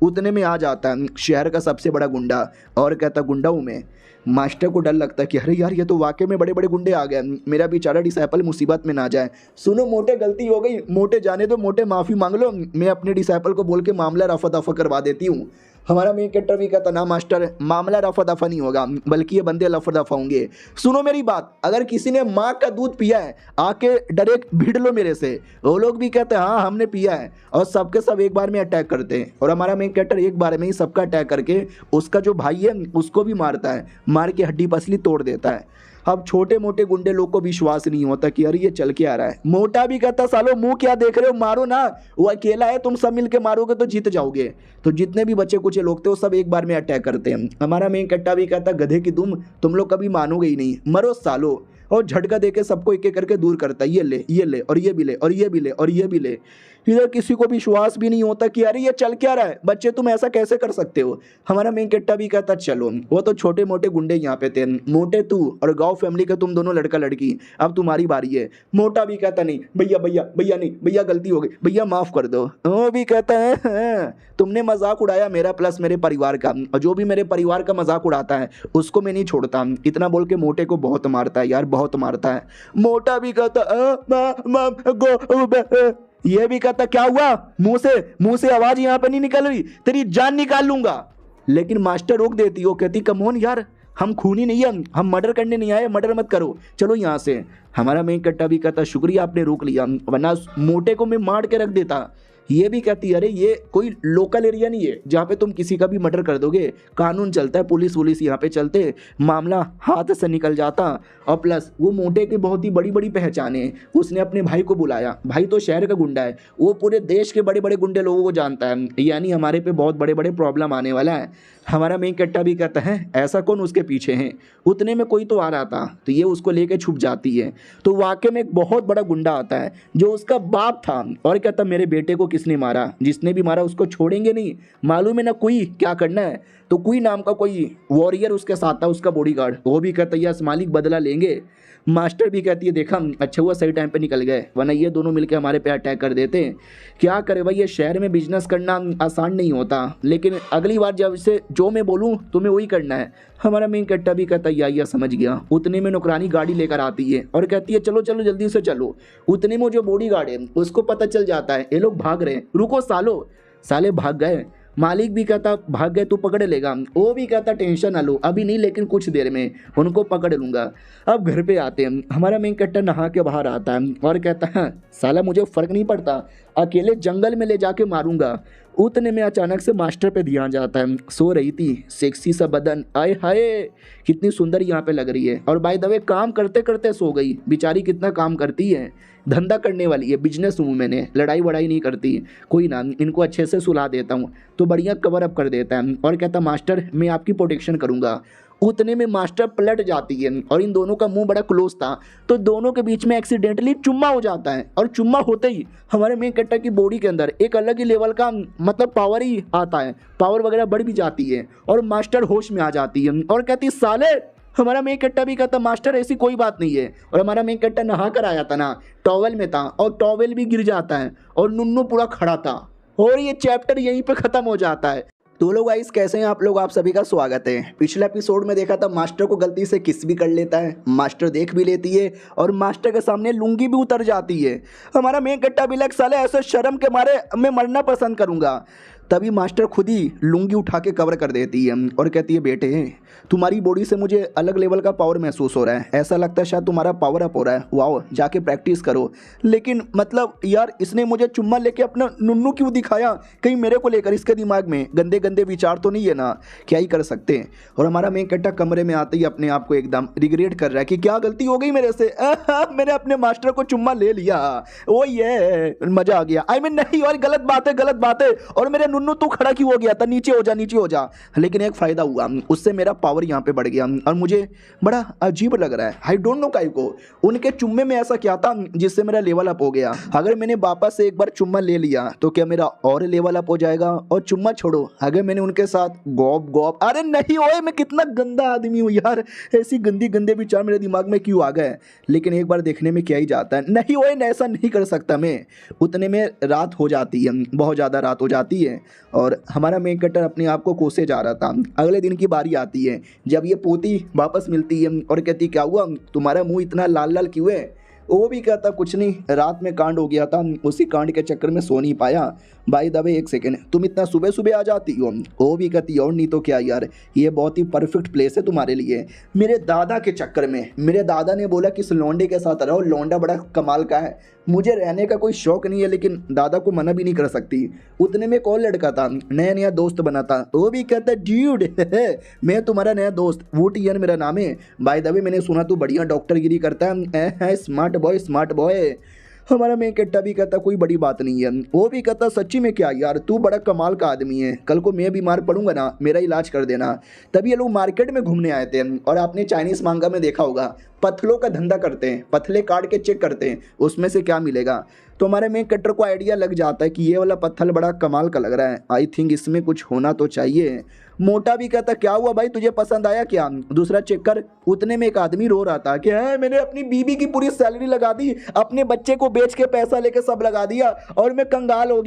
उतने में आ जाता है शहर का सबसे बड़ा गुंडा और कहता गुंडा हूँ मैं। मास्टर को डर लगता है कि अरे यार ये तो वाकई में बड़े बड़े गुंडे आ गए, मेरा बेचारा डिसाइपल मुसीबत में ना जाए। सुनो मोटे गलती हो गई, मोटे जाने दो, मोटे माफ़ी मांग लो, मैं अपने डिसाइपल को बोल के मामला रफा दफा करवा देती हूँ। हमारा मेन कैरेक्टर भी कहता ना मास्टर मामला रफा दफा नहीं होगा बल्कि ये बंदे लफा दफा होंगे। सुनो मेरी बात, अगर किसी ने माँ का दूध पिया है आके डायरेक्ट भिड़ लो मेरे से। वो लोग भी कहते हैं हाँ हमने पिया है, और सबके सब एक बार में अटैक करते हैं। और हमारा मेन कैरेक्टर एक बार में ही सबका अटैक करके उसका जो भाई है उसको भी मारता है, मार के हड्डी पसली तोड़ देता है। अब छोटे मोटे गुंडे लोग को विश्वास नहीं होता कि अरे ये चल के आ रहा है। मोटा भी कहता सालो मुंह क्या देख रहे हो, मारो ना, वो अकेला है, तुम सब मिलके मारोगे तो जीत जाओगे। तो जितने भी बच्चे कुछ लोग थे वो सब एक बार में अटैक करते हैं। हमारा मेन कट्टा भी कहता गधे की तुम लोग कभी मानोगे ही नहीं, मरो सालो, और झटका देके सबको एक एक करके दूर करता है, ये ले और ये भी ले और ये भी ले और ये भी ले। इधर किसी को विश्वास भी नहीं होता कि अरे ये चल क्या रहा है, बच्चे तुम ऐसा कैसे कर सकते हो। हमारा मेन कट्टा भी कहता चलो, वो तो छोटे मोटे गुंडे यहाँ पे थे, मोटे तू और गाँव फैमिली का तुम दोनों लड़का लड़की, अब तुम्हारी बारी है। मोटा भी कहता नहीं भैया भैया भैया नहीं भैया गलती हो गई भैया माफ़ कर दो। वो भी कहता है तुमने मजाक उड़ाया मेरा प्लस मेरे परिवार का, और जो भी मेरे परिवार का मजाक उड़ाता है उसको मैं नहीं छोड़ता। इतना बोल के मोटे को बहुत मारता है यार, बहुत मारता है। मोटा भी कहता ये भी कहता क्या हुआ, मुंह से आवाज यहाँ पे नहीं निकल रही, तेरी जान निकाल लूंगा। लेकिन मास्टर रोक देती, वो कहती कम ऑन यार हम खूनी नहीं है, हम मर्डर करने नहीं आए, मर्डर मत करो, चलो यहाँ से। हमारा मेन कट्टा भी कहता शुक्रिया आपने रोक लिया, वरना मोटे को मैं मार के रख देता। ये भी कहती है अरे ये कोई लोकल एरिया नहीं है जहाँ पे तुम किसी का भी मर्डर कर दोगे, कानून चलता है, पुलिस वुलिस यहाँ पे चलते, मामला हाथ से निकल जाता। और प्लस वो मोटे की बहुत ही बड़ी बड़ी पहचान है, उसने अपने भाई को बुलाया, भाई तो शहर का गुंडा है, वो पूरे देश के बड़े बड़े गुंडे लोगों को जानता है, यानी हमारे पे बहुत बड़े बड़े प्रॉब्लम आने वाला है। हमारा मेन कट्टा भी कहता है ऐसा कौन उसके पीछे है, उतने में कोई तो आ रहा था, तो ये उसको लेके छुप जाती है। तो वाकई में एक बहुत बड़ा गुंडा आता है जो उसका बाप था और कहता मेरे बेटे को किसने मारा, जिसने भी मारा उसको छोड़ेंगे नहीं, मालूम है ना कोई क्या करना है। तो कोई नाम का कोई वॉरियर उसके साथ था, उसका बॉडीगार्ड, वो भी कहता है यस मालिक बदला लेंगे। मास्टर भी कहती है देखा अच्छा हुआ सही टाइम पे निकल गए, वरना ये दोनों मिलकर हमारे पे अटैक कर देते। क्या करे भाई, ये शहर में बिजनेस करना आसान नहीं होता, लेकिन अगली बार जब से जो मैं बोलूँ तुम्हें वही करना है। हमारा मेन कट्टा भी कहता या समझ गया। उतने में नौकरानी गाड़ी लेकर आती है और कहती है चलो चलो जल्दी से चलो। उतने में जो बॉडीगार्ड है उसको पता चल जाता है ये लोग भाग रहे हैं, रुको सालो। साले भाग गए। मालिक भी कहता भाग गए तू पकड़ लेगा, वो भी कहता टेंशन ना लो अभी नहीं लेकिन कुछ देर में उनको पकड़ लूंगा। अब घर पे आते हैं, हमारा मेन कट्टा नहा के बाहर आता है और कहता है साला मुझे फर्क नहीं पड़ता, अकेले जंगल में ले जाके मारूंगा। उतने में अचानक से मास्टर पे ध्यान जाता है, सो रही थी, सेक्सी सा बदन, आए हाय कितनी सुंदर यहाँ पे लग रही है। और बाय द वे काम करते करते सो गई, बेचारी कितना काम करती है, धंधा करने वाली है, बिजनेस वूमेन है, लड़ाई वड़ाई नहीं करती। कोई ना इनको अच्छे से सुला देता हूँ, तो बढ़िया कवर अप कर देता है और कहता मास्टर मैं आपकी प्रोटेक्शन करूँगा। उतने में मास्टर पलट जाती है और इन दोनों का मुंह बड़ा क्लोज था, तो दोनों के बीच में एक्सीडेंटली चुम्मा हो जाता है। और चुम्मा होते ही हमारे मेन कट्टा की बॉडी के अंदर एक अलग ही लेवल का मतलब पावर ही आता है, पावर वगैरह बढ़ भी जाती है और मास्टर होश में आ जाती है और कहती साले। हमारा मेन कट्टा भी कहता मास्टर ऐसी कोई बात नहीं है। और हमारा मेन कट्टा नहा कर आया था ना, टॉवेल में था और टॉवेल भी गिर जाता है और नुन्नू पूरा खड़ा था और ये चैप्टर यहीं पे खत्म हो जाता है। तो लोग गाइस कैसे हैं आप लोग, आप सभी का स्वागत है। पिछले एपिसोड में देखा था मास्टर को गलती से किस भी कर लेता है, मास्टर देख भी लेती है और मास्टर के सामने लुंगी भी उतर जाती है। हमारा मेन कट्टा भी लग साले ऐसे शर्म के मारे मैं मरना पसंद करूंगा। तभी मास्टर खुद ही लुंगी उठा के कवर कर देती है और कहती है बेटे तुम्हारी बॉडी से मुझे अलग लेवल का पावर महसूस हो रहा है, ऐसा लगता है शायद तुम्हारा पावर अप हो रहा है, वाओ जाके प्रैक्टिस करो। लेकिन मतलब यार इसने मुझे चुम्मा लेके अपना नुन्नू क्यों दिखाया, कहीं मेरे को लेकर इसके दिमाग में गंदे गंदे विचार तो नहीं है ना, क्या ही कर सकते हैं। और हमारा मेन कट्टा कमरे में आते ही अपने आप को एकदम रिग्रेट कर रहा है कि क्या गलती हो गई मेरे से, मैंने अपने मास्टर को चुम्मा ले लिया, ओ ये मजा आ गया। आई मीन नहीं और गलत बात है। और मेरे नुन्नू तू खड़ा क्यों हो गया था, नीचे हो जा। लेकिन एक फायदा हुआ, उससे मेरा पावर यहाँ पे बढ़ गया और मुझे बड़ा अजीब लग रहा है। आई डोंट नो काहे को उनके चुम्मे में ऐसा क्या था जिससे मेरा लेवल अप हो गया। अगर मैंने वापस से एक बार चुम्मा ले लिया तो क्या मेरा और लेवल अप हो जाएगा। और चुम्मा छोड़ो, अगर मैंने उनके साथ गॉप अरे नहीं ओए मैं कितना गंदा आदमी हूँ यार, ऐसी गंदे विचार मेरे दिमाग में क्यों आ गए। लेकिन एक बार देखने में क्या ही जाता है, नहीं ओए ऐसा नहीं कर सकता मैं। उतने में रात हो जाती है, बहुत ज़्यादा रात हो जाती है और हमारा मेन कट्टर अपने आप को कोसे जा रहा था। अगले दिन की बारी आती है जब ये पोती वापस मिलती है और कहती क्या हुआ तुम्हारा मुंह इतना लाल लाल क्यों है। वो भी कहता कुछ नहीं, रात में कांड हो गया था, उसी कांड के चक्कर में सो नहीं पाया। भाई दबे एक सेकेंड, तुम इतना सुबह सुबह आ जाती हो। वो भी कहती और नहीं तो क्या यार, ये बहुत ही परफेक्ट प्लेस है तुम्हारे लिए। मेरे दादा के चक्कर में, मेरे दादा ने बोला कि इस लौंडे के साथ रहो, लौंडा बड़ा कमाल का है। मुझे रहने का कोई शौक नहीं है लेकिन दादा को मना भी नहीं कर सकती। उतने में कौन लड़का था, नया दोस्त बना था, वो भी कहता ड्यूड मैं तुम्हारा नया दोस्त वूटियन मेरा नाम है। बाय द वे मैंने सुना तू बढ़िया डॉक्टरगिरी करता है, स्मार्ट बॉय। हमारा मेन कट्टा भी कहता कोई बड़ी बात नहीं है। वो भी कहता सच्ची में क्या यार, तू बड़ा कमाल का आदमी है, कल को मैं बीमार पड़ूंगा ना मेरा इलाज कर देना। तभी ये लोग मार्केट में घूमने आए थे और आपने चाइनीज मांगा में देखा होगा पत्थलों का धंधा करते हैं, पत्थले काट के चेक करते हैं उसमें से क्या मिलेगा। तो हमारे मेन कट्टर को आइडिया लग जाता है कि ये वाला पत्थल बड़ा कमाल का लग रहा है, आई थिंक इसमें कुछ होना तो चाहिए। मोटा भी कहता क्या हुआ भाई तुझे पसंद आया क्या, दूसरा चेक कर। उतने में एक आदमी रो रहा था कि है मैंने अपनी बीबी की पूरी सैलरी लगा दी, अपने बच्चे को बेच के पैसा लेके सब लगा दिया और मैं कंगाल हो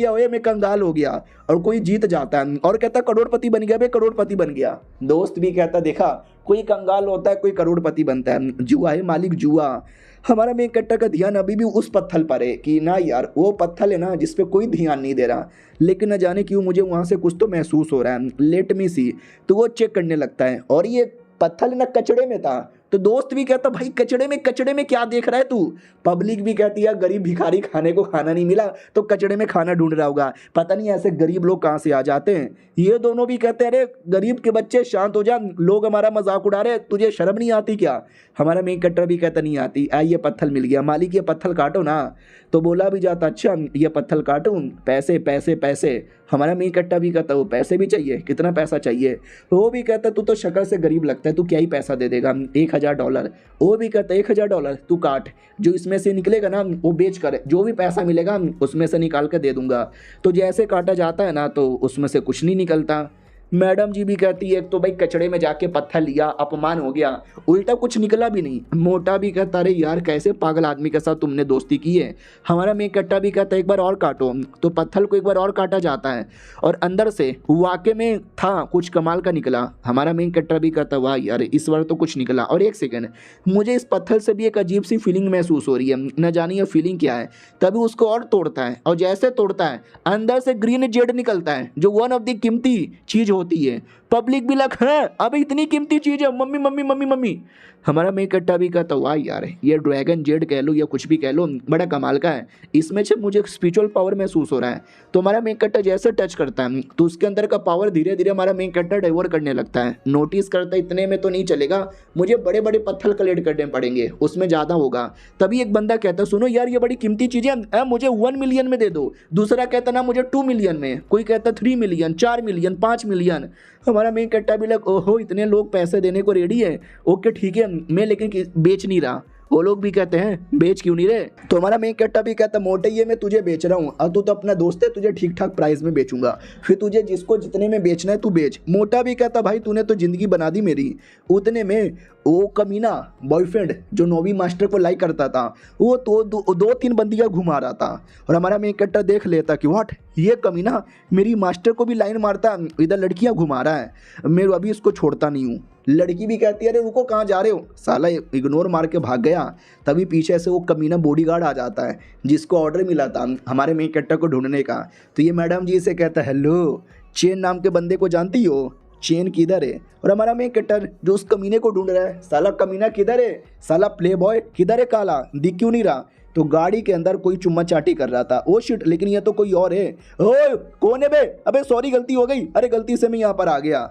गया। और कोई जीत जाता है और कहता करोड़पति बन गया, करोड़पति बन गया। दोस्त भी कहता देखा कोई कंगाल होता है कोई करोड़पति बनता है, जुआ है मालिक जुआ। हमारा मेन कट्टा का ध्यान अभी भी उस पत्थल पर है कि ना यार वो पत्थल है ना जिस पे कोई ध्यान नहीं दे रहा, लेकिन न जाने क्यों मुझे वहाँ से कुछ तो महसूस हो रहा है, लेट मी सी। तो वो चेक करने लगता है और ये पत्थल ना कचड़े में था, तो दोस्त भी कहता भाई कचड़े में क्या देख रहा है तू। पब्लिक भी कहती है गरीब भिखारी खाने को खाना नहीं मिला तो कचड़े में खाना ढूंढ रहा होगा, पता नहीं ऐसे गरीब लोग कहाँ से आ जाते हैं। ये दोनों भी कहते हैं अरे गरीब के बच्चे शांत हो जा, लोग हमारा मजाक उड़ा रहे, तुझे शर्म नहीं आती क्या। हमारा मेन कट्टर भी कहता नहीं आती। ये पत्थर मिल गया, मालिक ये पत्थर काटो ना। तो बोला भी जाता अच्छा ये पत्थर काटूं, पैसे पैसे पैसे। हमारा मेन कट्टा भी कहता वो पैसे भी चाहिए, कितना पैसा चाहिए। वो भी कहता तू तो शक्ल से गरीब लगता है, तू क्या ही पैसा दे देगा, $1000। वो भी कहता $1000 तू काट, जो इसमें से निकलेगा ना वो बेच कर जो भी पैसा मिलेगा उसमें से निकाल कर दे दूंगा। तो जैसे काटा जाता है ना तो उसमें से कुछ नहीं निकलता। मैडम जी भी कहती है तो भाई कचड़े में जाके पत्थर लिया, अपमान हो गया, उल्टा कुछ निकला भी नहीं। मोटा भी कहता अरे यार कैसे पागल आदमी के साथ तुमने दोस्ती की है। हमारा मेन कट्टा भी कहता एक बार और काटो, तो पत्थर को एक बार और काटा जाता है और अंदर से वाकई में था कुछ कमाल का निकला। हमारा मेन कट्टा भी कहता वाह यार इस बार तो कुछ निकला। और एक सेकेंड, मुझे इस पत्थर से भी एक अजीब सी फीलिंग महसूस हो रही है, न जानी ये फीलिंग क्या है। तभी उसको और तोड़ता है और जैसे तोड़ता है अंदर से ग्रीन जेड निकलता है जो वन ऑफ द कीमती चीज होती है। पब्लिक भी लग है अब इतनी कीमती चीज है, मम्मी मम्मी मम्मी मम्मी। हमारा मेन कट्टा भी कहता वाह यार ये ड्रैगन जेड कह लो या कुछ भी कह लो बड़ा कमाल का है, इसमें से मुझे स्पिरिचुअल पावर महसूस हो रहा है। तो हमारा मेन कट्टा जैसे टच करता है तो उसके अंदर का पावर धीरे धीरे हमारा मेन कट्टा डाइवर्ट करने लगता है। नोटिस करता है इतने में तो नहीं चलेगा, मुझे बड़े बड़े पत्थर कलेक्ट करने पड़ेंगे, उसमें ज़्यादा होगा। तभी एक बंदा कहता सुनो यार ये बड़ी कीमती चीज़ है, मुझे 1 मिलियन में दे दो। दूसरा कहता ना मुझे 2 मिलियन में, कोई कहता 3 मिलियन, 4 मिलियन, 5 मिलियन। हमारा मेन कट्टा भी लग ओहो इतने लोग पैसे देने को रेडी है, ओके ठीक है मैं लेकिन बेच नहीं रहा। वो लोग भी कहते हैं बेच क्यों नहीं रहे। तो हमारा मेन कट्टा भी कहता मोटे ये मैं तुझे बेच रहा हूँ और तू तो अपना दोस्त है, तुझे ठीक ठाक प्राइस में बेचूंगा, फिर तुझे जिसको जितने में बेचना है तू बेच। मोटा भी कहता भाई तूने तो जिंदगी बना दी मेरी। उतने में वो कमीना बॉयफ्रेंड जो 9वीं मास्टर को लाइक करता था वो तो 2-3 बंदियाँ घुमा रहा था और हमारा मेन कट्टा देख लेता कि व्हाट ये कमीना मेरी मास्टर को भी लाइन मारता, इधर लड़कियाँ घुमा रहा है, मैं अभी इसको छोड़ता नहीं हूँ। लड़की भी कहती है अरे रुको कहाँ जा रहे हो, साला इग्नोर मार के भाग गया। तभी पीछे से वो कमीना बॉडीगार्ड आ जाता है जिसको ऑर्डर मिला था हमारे मेन कट्टा को ढूंढने का। तो ये मैडम जी से कहता है हेलो चेन नाम के बंदे को जानती हो, चेन किधर है। और हमारा मेन कट्टर जो उस कमीने को ढूंढ रहा है साला कमीना किधर है, साला प्ले बॉय किधर है, काला दिख क्यों नहीं रहा। तो गाड़ी के अंदर कोई चुम्मा चाटी कर रहा था। ओ शिट लेकिन ये तो कोई और है। ओए कौन है बे, अबे सॉरी गलती हो गई, अरे गलती से मैं यहाँ पर आ गया।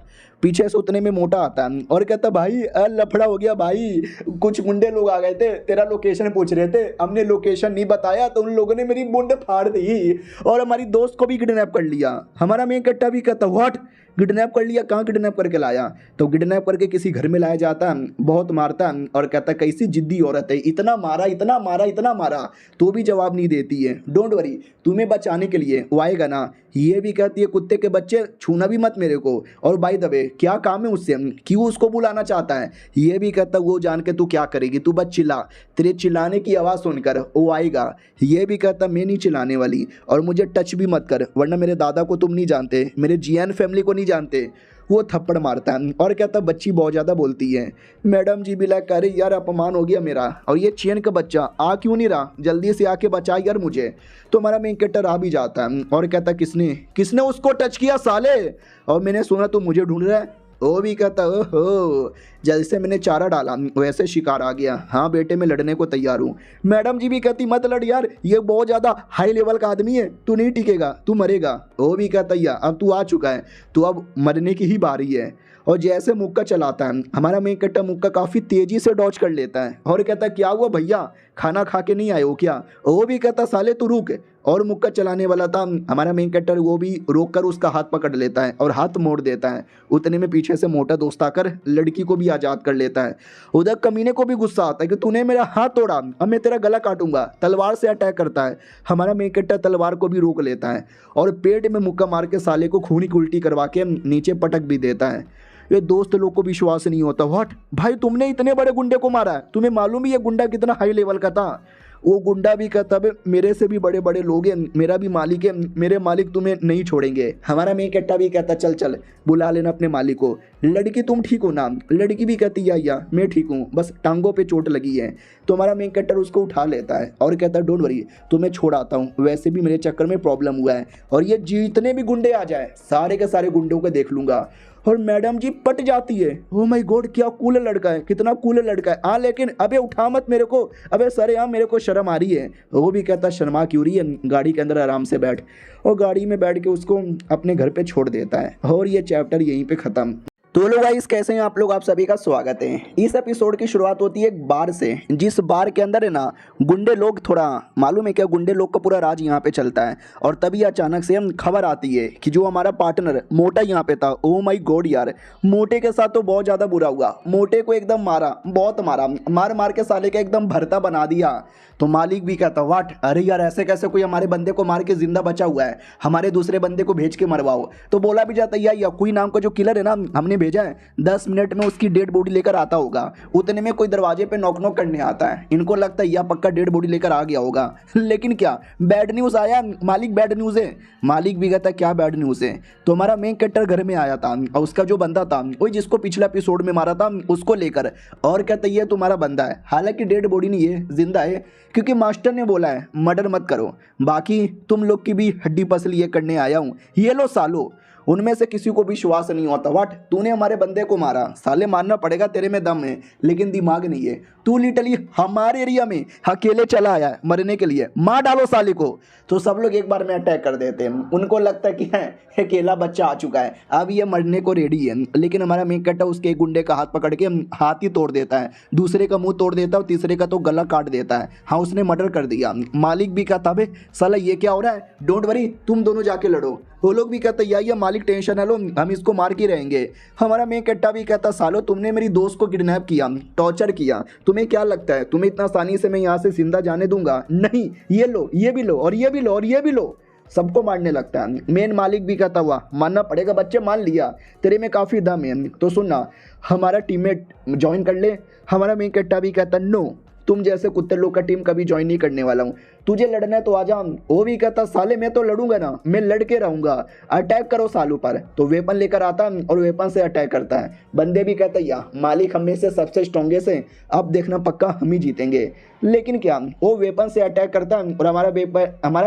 पीछे से उतने में मोटा आता है और कहता भाई लफड़ा हो गया भाई, कुछ गुंडे लोग आ गए थे, तेरा लोकेशन पूछ रहे थे, हमने लोकेशन नहीं बताया तो उन लोगों ने मेरी मुंड फाड़ दी और हमारी दोस्त को भी किडनैप कर लिया। हमारा मेन कट्टा भी कहता व्हाट किडनैप कर लिया, कहाँ किडनैप करके लाया। तो किडनैप करके किसी घर में लाया जाता, बहुत मारता और कहता कैसी जिद्दी औरत है, इतना मारा इतना मारा इतना मारा तो भी जवाब नहीं देती है। डोंट वरी तुम्हें बचाने के लिए वो आएगा ना। ये भी कहती है कुत्ते के बच्चे छूना भी मत मेरे को, और बाय द वे क्या काम है उससे, क्यों उसको बुलाना चाहता है। ये भी कहता वो जान के तू क्या करेगी, तू बस चिल्ला, तेरे चिल्लाने की आवाज़ सुनकर वो आएगा। ये भी कहता मैं नहीं चिल्लाने वाली और मुझे टच भी मत कर वरना मेरे दादा को तुम नहीं जानते, मेरे जीएन फैमिली को नहीं जानते। वो थप्पड़ मारता है और कहता बच्ची बहुत ज़्यादा बोलती है। मैडम जी भी लाइक अरे यार अपमान हो गया मेरा, और ये चेन का बच्चा आ क्यों नहीं रहा, जल्दी से आके बचा यार मुझे। तो हमारा मेन कैरेक्टर आ भी जाता है और कहता किसने उसको टच किया साले, और मैंने सुना तू मुझे ढूंढ रहा है। वो भी कहता ओहो जैसे मैंने चारा डाला वैसे शिकार आ गया, हाँ बेटे मैं लड़ने को तैयार हूँ। मैडम जी भी कहती मत लड़ यार, ये बहुत ज़्यादा हाई लेवल का आदमी है, तू नहीं टिकेगा, तू मरेगा। वो भी कहता या अब तू आ चुका है तो अब मरने की ही बारी है। और जैसे मुक्का चलाता है हमारा मेन कैरेक्टर मुक्का काफ़ी तेज़ी से डॉज कर लेता है और कहता क्या हुआ भैया खाना खा के नहीं आए हो क्या। वो भी कहता साले तू रुक, और मुक्का चलाने वाला था हमारा मेन कैरेक्टर वो भी रोक कर उसका हाथ पकड़ लेता है और हाथ मोड़ देता है। उतने में पीछे से मोटा दोस्त आकर लड़की को भी आज़ाद कर लेता है। उधर कमीने को भी गुस्सा आता है कि तूने मेरा हाथ तोड़ा, अब मैं तेरा गला काटूंगा, तलवार से अटैक करता है। हमारा मेन कैरेक्टर तलवार को भी रोक लेता है और पेट में मुक्का मार के साले को खूनी की उल्टी करवा के नीचे पटक भी देता है। ये दोस्त लोग को विश्वास नहीं होता, व्हाट भाई तुमने इतने बड़े गुंडे को मारा है, तुम्हें मालूम ही ये गुंडा कितना हाई लेवल का था। वो गुंडा भी कहता है मेरे से भी बड़े बड़े लोग हैं, मेरा भी मालिक है, मेरे मालिक तुम्हें नहीं छोड़ेंगे। हमारा मेन कैरेक्टर भी कहता चल चल बुला लेना अपने मालिक को। लड़की तुम ठीक हो ना? लड़की भी कहती है या मैं ठीक हूँ, बस टांगों पे चोट लगी है। तो हमारा मेन कैरेक्टर उसको उठा लेता है और कहता है डोंट वरी, तुम्हें छोड़ आता हूँ, वैसे भी मेरे चक्कर में प्रॉब्लम हुआ है और ये जितने भी गुंडे आ जाए सारे के सारे गुंडों को देख लूंगा। और मैडम जी पट जाती है, ओ माय गॉड क्या कूल लड़का है, कितना कूल लड़का है। हाँ लेकिन अबे उठा मत मेरे को, अबे सर यहाँ मेरे को शर्म आ रही है। वो भी कहता शर्मा क्यों रही है, गाड़ी के अंदर आराम से बैठ। और गाड़ी में बैठ के उसको अपने घर पे छोड़ देता है और ये चैप्टर यहीं पे खत्म। तो लोग गाइस कैसे हैं आप लोग, आप सभी का स्वागत है। इस एपिसोड की शुरुआत होती है एक बार से, जिस बार के अंदर है ना गुंडे लोग, थोड़ा मालूम है क्या, गुंडे लोग का पूरा राज यहाँ पे चलता है। और तभी अचानक से हम खबर आती है कि जो हमारा पार्टनर मोटा यहाँ पे था, ओ माय गॉड यार, मोटे के साथ तो बहुत ज़्यादा बुरा हुआ। मोटे को एकदम मारा, बहुत मारा, मार मार के साले का एकदम भरता बना दिया। तो मालिक भी कहता वाट, अरे यार ऐसे कैसे कोई हमारे बंदे को मार के जिंदा बचा हुआ है, हमारे दूसरे बंदे को भेज के मरवाओ। तो बोला भी जाता है या कोई नाम का जो किलर है ना हमने भेजा है, 10 मिनट में उसकी डेड बॉडी लेकर आता होगा। उतने में कोई दरवाजे पे नॉक नॉक करने आता है, इनको लगता है यह पक्का डेड बॉडी लेकर आ गया होगा। लेकिन क्या बैड न्यूज़ आया, मालिक बैड न्यूज़ है। मालिक भी कहता क्या बैड न्यूज़ है। तो हमारा मेन कैरेक्टर घर में आया था और उसका जो बंदा था वही जिसको पिछला एपिसोड में मारा था उसको लेकर, और कहता ये तुम्हारा बंदा है, हालांकि डेड बॉडी नहीं है, जिंदा है, क्योंकि मास्टर ने बोला है मर्डर मत करो, बाकी तुम लोग की भी हड्डी पसली ये करने आया हूँ। ये लो सालो, उनमें से किसी को विश्वास नहीं होता। वाट, तूने हमारे बंदे को मारा, साले मारना पड़ेगा, तेरे में दम है लेकिन दिमाग नहीं है। तू लिटरली हमारे एरिया में अकेले चला आया है मरने के लिए, मार डालो साले को। तो सब लोग एक बार में अटैक कर देते हैं, उनको लगता है कि है अकेला बच्चा आ चुका है, अब ये मरने को रेडी है। लेकिन हमारा मेन कैरेक्टर उसके एक गुंडे का हाथ पकड़ के हाथ ही तोड़ देता है, दूसरे का मुंह तोड़ देता है और तीसरे का तो गला काट देता है। हाँ उसने मर्डर कर दिया। मालिक भी कहता बे साला ये क्या हो रहा है, डोंट वरी तुम दोनों जाके लड़ो। वो लोग भी कहते या मालिक टेंशन है लो, हम इसको मार के रहेंगे। हमारा मेन कैरेक्टर भी कहता सालो तुमने मेरी दोस्त को किडनैप किया, टॉर्चर किया, तुम्हें क्या लगता है तुम्हें इतना आसानी से मैं यहाँ से जिंदा जाने दूंगा? नहीं, ये लो, ये भी लो, और ये भी लो, और ये भी लो, सबको मारने लगता है। मेन मालिक भी कहता हुआ मानना पड़ेगा बच्चे, मान लिया तेरे में काफ़ी दम है, तो सुनना हमारा टीममेट ज्वाइन कर ले। हमारा मेन कैरेक्टर भी कहता नो, तुम जैसे कुत्ते लोग का टीम कभी ज्वाइन नहीं करने वाला हूँ, तुझे लड़ना है तो आ जा। वो भी कहता साले मैं तो लड़ूंगा ना, मैं लड़के रहूंगा, अटैक करो सालू पर। तो वेपन लेकर आता और वेपन से अटैक करता है। बंदे भी कहते या मालिक हम में से सबसे स्ट्रॉन्गेस्ट है, अब देखना पक्का हम ही जीतेंगे। लेकिन क्या वो वेपन से अटैक करता है और हमारा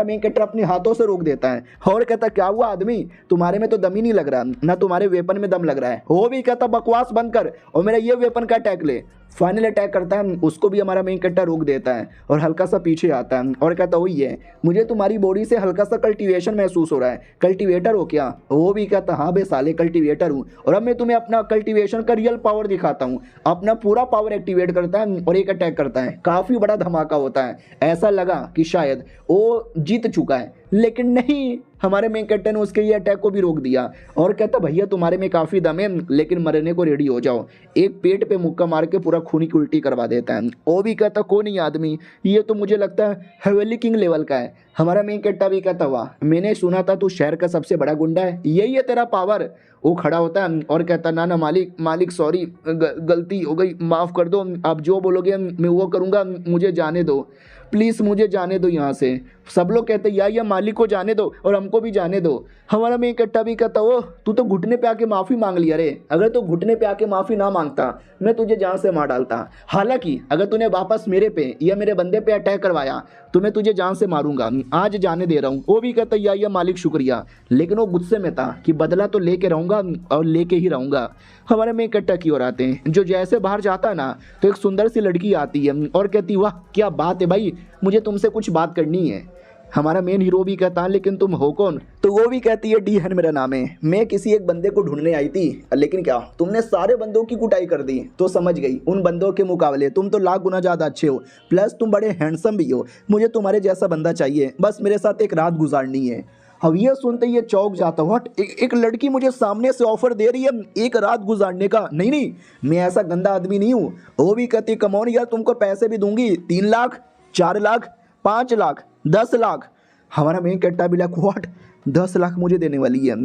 मेन कैरेक्टर अपने हाथों से रोक देता है और कहता क्या हुआ आदमी, तुम्हारे में तो दम ही नहीं लग रहा, ना तुम्हारे वेपन में दम लग रहा है। वो भी कहता बकवास बंद कर और मेरा ये वेपन का अटैक ले। फाइनल अटैक करता है, उसको भी हमारा मेन कैरेक्टर रोक देता है और हल्का सा पीछे आता है और कहता वही है, मुझे तुम्हारी बॉडी से हल्का सा कल्टीवेशन महसूस हो रहा है, कल्टीवेटर हो क्या? वो भी कहता हाँ बे साले कल्टीवेटर हूँ, और अब मैं तुम्हें अपना कल्टीवेशन का रियल पावर दिखाता हूँ। अपना पूरा पावर एक्टिवेट करता है और एक अटैक करता है, काफ़ी बड़ा धमाका होता है। ऐसा लगा कि शायद वो जीत चुका है, लेकिन नहीं, हमारे मेन कैरेक्टर ने उसके ये अटैक को भी रोक दिया और कहता भैया तुम्हारे में काफ़ी दम है, लेकिन मरने को रेडी हो जाओ। एक पेट पे मुक्का मार के पूरा खूनी की उल्टी करवा देता है। वो भी कहता कौन नहीं आदमी, ये तो मुझे लगता है हवेली किंग लेवल का है। हमारा मेन कैरेक्टर भी कहता हुआ मैंने सुना था तू शहर का सबसे बड़ा गुंडा है, यही है तेरा पावर। वो खड़ा होता है और कहता ना ना मालिक सॉरी, गलती हो गई, माफ़ कर दो, आप जो बोलोगे मैं वो करूँगा, मुझे जाने दो प्लीज़, मुझे जाने दो यहाँ से। सब लोग कहते या मालिक को जाने दो और हमको भी जाने दो। हमारा मेन कैरेक्टर भी कहता वो तू तो घुटने पे आके माफ़ी मांग लिया रे, अगर तू घुटने पे आके माफ़ी ना मांगता मैं तुझे जान से मार डालता। हालांकि अगर तूने वापस मेरे पे या मेरे बंदे पे अटैक करवाया तो मैं तुझे जान से मारूंगा, आज जाने दे रहा हूँ। वो भी कहता या मालिक शुक्रिया, लेकिन वो गुस्से में था कि बदला तो लेके रहूँगा और लेके ही रहूँगा। हमारे मेन कैरेक्टर की ओर आते हैं, जो जैसे बाहर जाता है ना तो एक सुंदर सी लड़की आती है और कहती वाह क्या बात है भाई, मुझे तुमसे कुछ बात करनी है। हमारा मेन हीरो भी कहता है लेकिन तुम हो कौन? तो वो भी कहती है डी हन मेरा नाम है, मैं किसी एक बंदे को ढूंढने आई थी, लेकिन क्या तुमने सारे बंदों की कुटाई कर दी। तो समझ गई उन बंदों के मुकाबले तुम तो लाख गुना ज़्यादा अच्छे हो, प्लस तुम बड़े हैंडसम भी हो, मुझे तुम्हारे जैसा बंदा चाहिए, बस मेरे साथ एक रात गुजारनी है। अब ये सुनते ये चौक जाता, व्हाट, एक लड़की मुझे सामने से ऑफर दे रही है एक रात गुजारने का? नहीं, मैं ऐसा गंदा आदमी नहीं हूँ। वो भी कहती कमौन यार तुमको पैसे भी दूंगी, 3 लाख, 4 लाख, 5 लाख, 10 लाख। हमारा मेन कैरेक्टर भी लाख व्हाट, 10 लाख मुझे देने वाली है।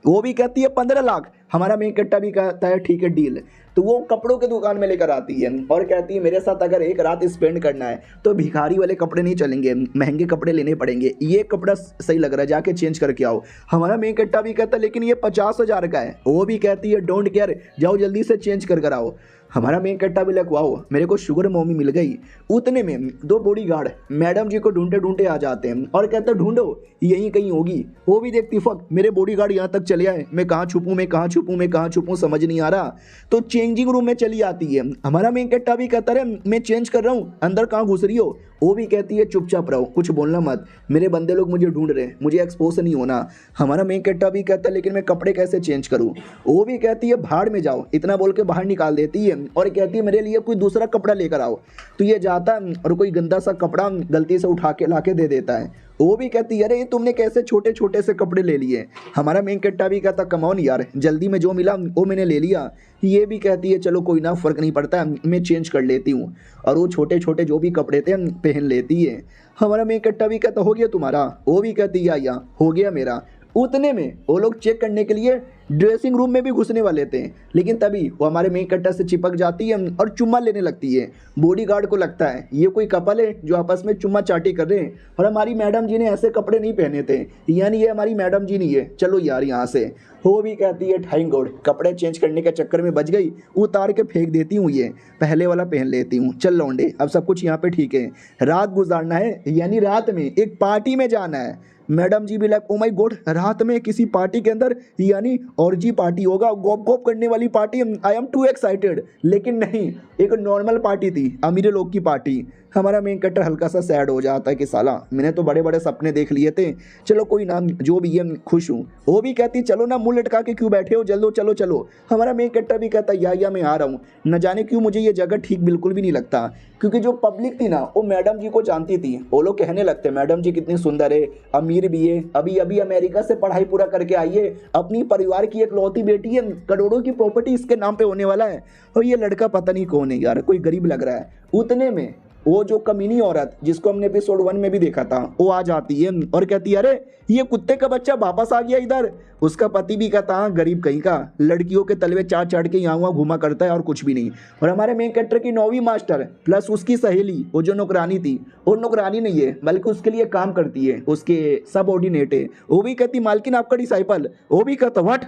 वो भी कहती है 15 लाख, हमारा मेन कट्टा भी कहता है ठीक है डील। तो वो कपड़ों के दुकान में लेकर आती है और कहती है मेरे साथ अगर एक रात स्पेंड करना है तो भिखारी वाले कपड़े नहीं चलेंगे, महंगे कपड़े लेने पड़ेंगे, ये कपड़ा सही लग रहा है जाके चेंज करके आओ। हमारा मेन कट्टा भी कहता है लेकिन ये 50,000 का है। वो भी कहती है डोंट केयर, जाओ जल्दी से चेंज कर आओ। हमारा मेन कट्टा भी लगवाओ, मेरे को शुगर मॉमी मिल गई। उतने में दो बॉडीगार्ड मैडम जी को ढूंढते ढूंढते आ जाते हैं और कहते हैं ढूंढो यहीं कहीं होगी। वो भी देखती फक मेरे बॉडीगार्ड यहाँ तक चले आए, मैं कहाँ छुपूं, मैं कहाँ छुपूं, मैं कहाँ छुपूं, समझ नहीं आ रहा। तो चेंजिंग रूम में चली आती है। हमारा मेन कट्टा भी कहता है मैं चेंज कर रहा हूँ, अंदर कहाँ घुस रही हो। वो भी कहती है चुपचाप रहो, कुछ बोलना मत, मेरे बंदे लोग मुझे ढूंढ रहे हैं, मुझे एक्सपोज नहीं होना। हमारा मेन कट्टा भी कहता है लेकिन मैं कपड़े कैसे चेंज करूँ। वो भी कहती है भाड़ में जाओ, इतना बोल के बाहर निकाल देती है और कहती है मेरे लिए कोई दूसरा कपड़ा लेकर आओ। तो ये जाता है और कोई गंदा सा कपड़ा गलती से उठा के ला के दे देता है। वो भी कहती है अरे तुमने कैसे छोटे छोटे से कपड़े ले लिए। हमारा मेन कट्टा भी कहता कम ऑन यार, जल्दी में जो मिला वो मैंने ले लिया। ये भी कहती है चलो कोई ना, फ़र्क नहीं पड़ता, मैं चेंज कर लेती हूँ। और वो छोटे छोटे जो भी कपड़े थे पहन लेती है। हमारा मेन कट्टा भी कहता हो गया तुम्हारा। वो भी कहती है या हो गया मेरा। उतने में वो लोग चेक करने के लिए ड्रेसिंग रूम में भी घुसने वाले थे, लेकिन तभी वो हमारे मेन कट्टा से चिपक जाती है और चुम्मा लेने लगती है। बॉडीगार्ड को लगता है ये कोई कपल है जो आपस में चुम्मा चाटी कर रहे हैं और हमारी मैडम जी ने ऐसे कपड़े नहीं पहने थे, यानी ये हमारी मैडम जी नहीं है, चलो यार यहाँ से। वो भी कहती है थैंक गॉड, कपड़े चेंज करने के चक्कर में बच गई, उतार के फेंक देती हूँ, ये पहले वाला पहन लेती हूँ। चल लौंडे अब सब कुछ यहाँ पे ठीक है, रात गुजारना है, यानी रात में एक पार्टी में जाना है। मैडम जी भी लाइक ओ माय गॉड, रात में किसी पार्टी के अंदर यानी ऑर्जी पार्टी होगा, गोप गोप करने वाली party, I am to excited. लेकिन नहीं, एक नॉर्मल पार्टी थी, अमीर लोग की पार्टी। हमारा मेन कट्टर हल्का सा सैड हो जाता है कि साला मैंने तो बड़े बड़े सपने देख लिए थे, चलो कोई ना, जो भी है खुश हूँ। वो भी कहती चलो ना, मुंह लटका के क्यों बैठे हो, जल्दो चलो चलो। हमारा मेन कट्टर भी कहता या मैं आ रहा हूँ। न जाने क्यों मुझे ये जगह ठीक बिल्कुल भी नहीं लगता, क्योंकि जो पब्लिक थी ना वो मैडम जी को जानती थी। वो लोग कहने लगते मैडम जी कितनी सुंदर है, अमीर भी है, अभी अभी अमेरिका से पढ़ाई पूरा करके आई है, अपनी परिवार की एकलौती बेटी है, करोड़ों की प्रॉपर्टी इसके नाम पे होने वाला है। और ये लड़का पता नहीं कौन है यार, कोई गरीब लग रहा है। उतने में वो जो कमीनी औरत जिसको हमने एपिसोड 1 में भी देखा था वो आ जाती है और कहती है अरे ये कुत्ते का बच्चा वापस आ गया इधर। उसका पति भी कहता हाँ गरीब कहीं का, लड़कियों के तलवे चाट चाट के यहाँ वहाँ घुमा करता है और कुछ भी नहीं। और हमारे मेन कैरेक्टर की 9वीं मास्टर प्लस उसकी सहेली वो जो नौकरानी थी, वो नौकरानी नहीं है बल्कि उसके लिए काम करती है, उसके सबऑर्डिनेट है। वो भी कहती मालकिन आपका डिसाइपल। वो भी कहता व्हाट,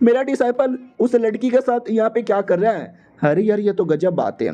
मेरा डिसाइपल उस लड़की के साथ यहाँ पे क्या कर रहा है। अरे यार ये तो गजब बात है।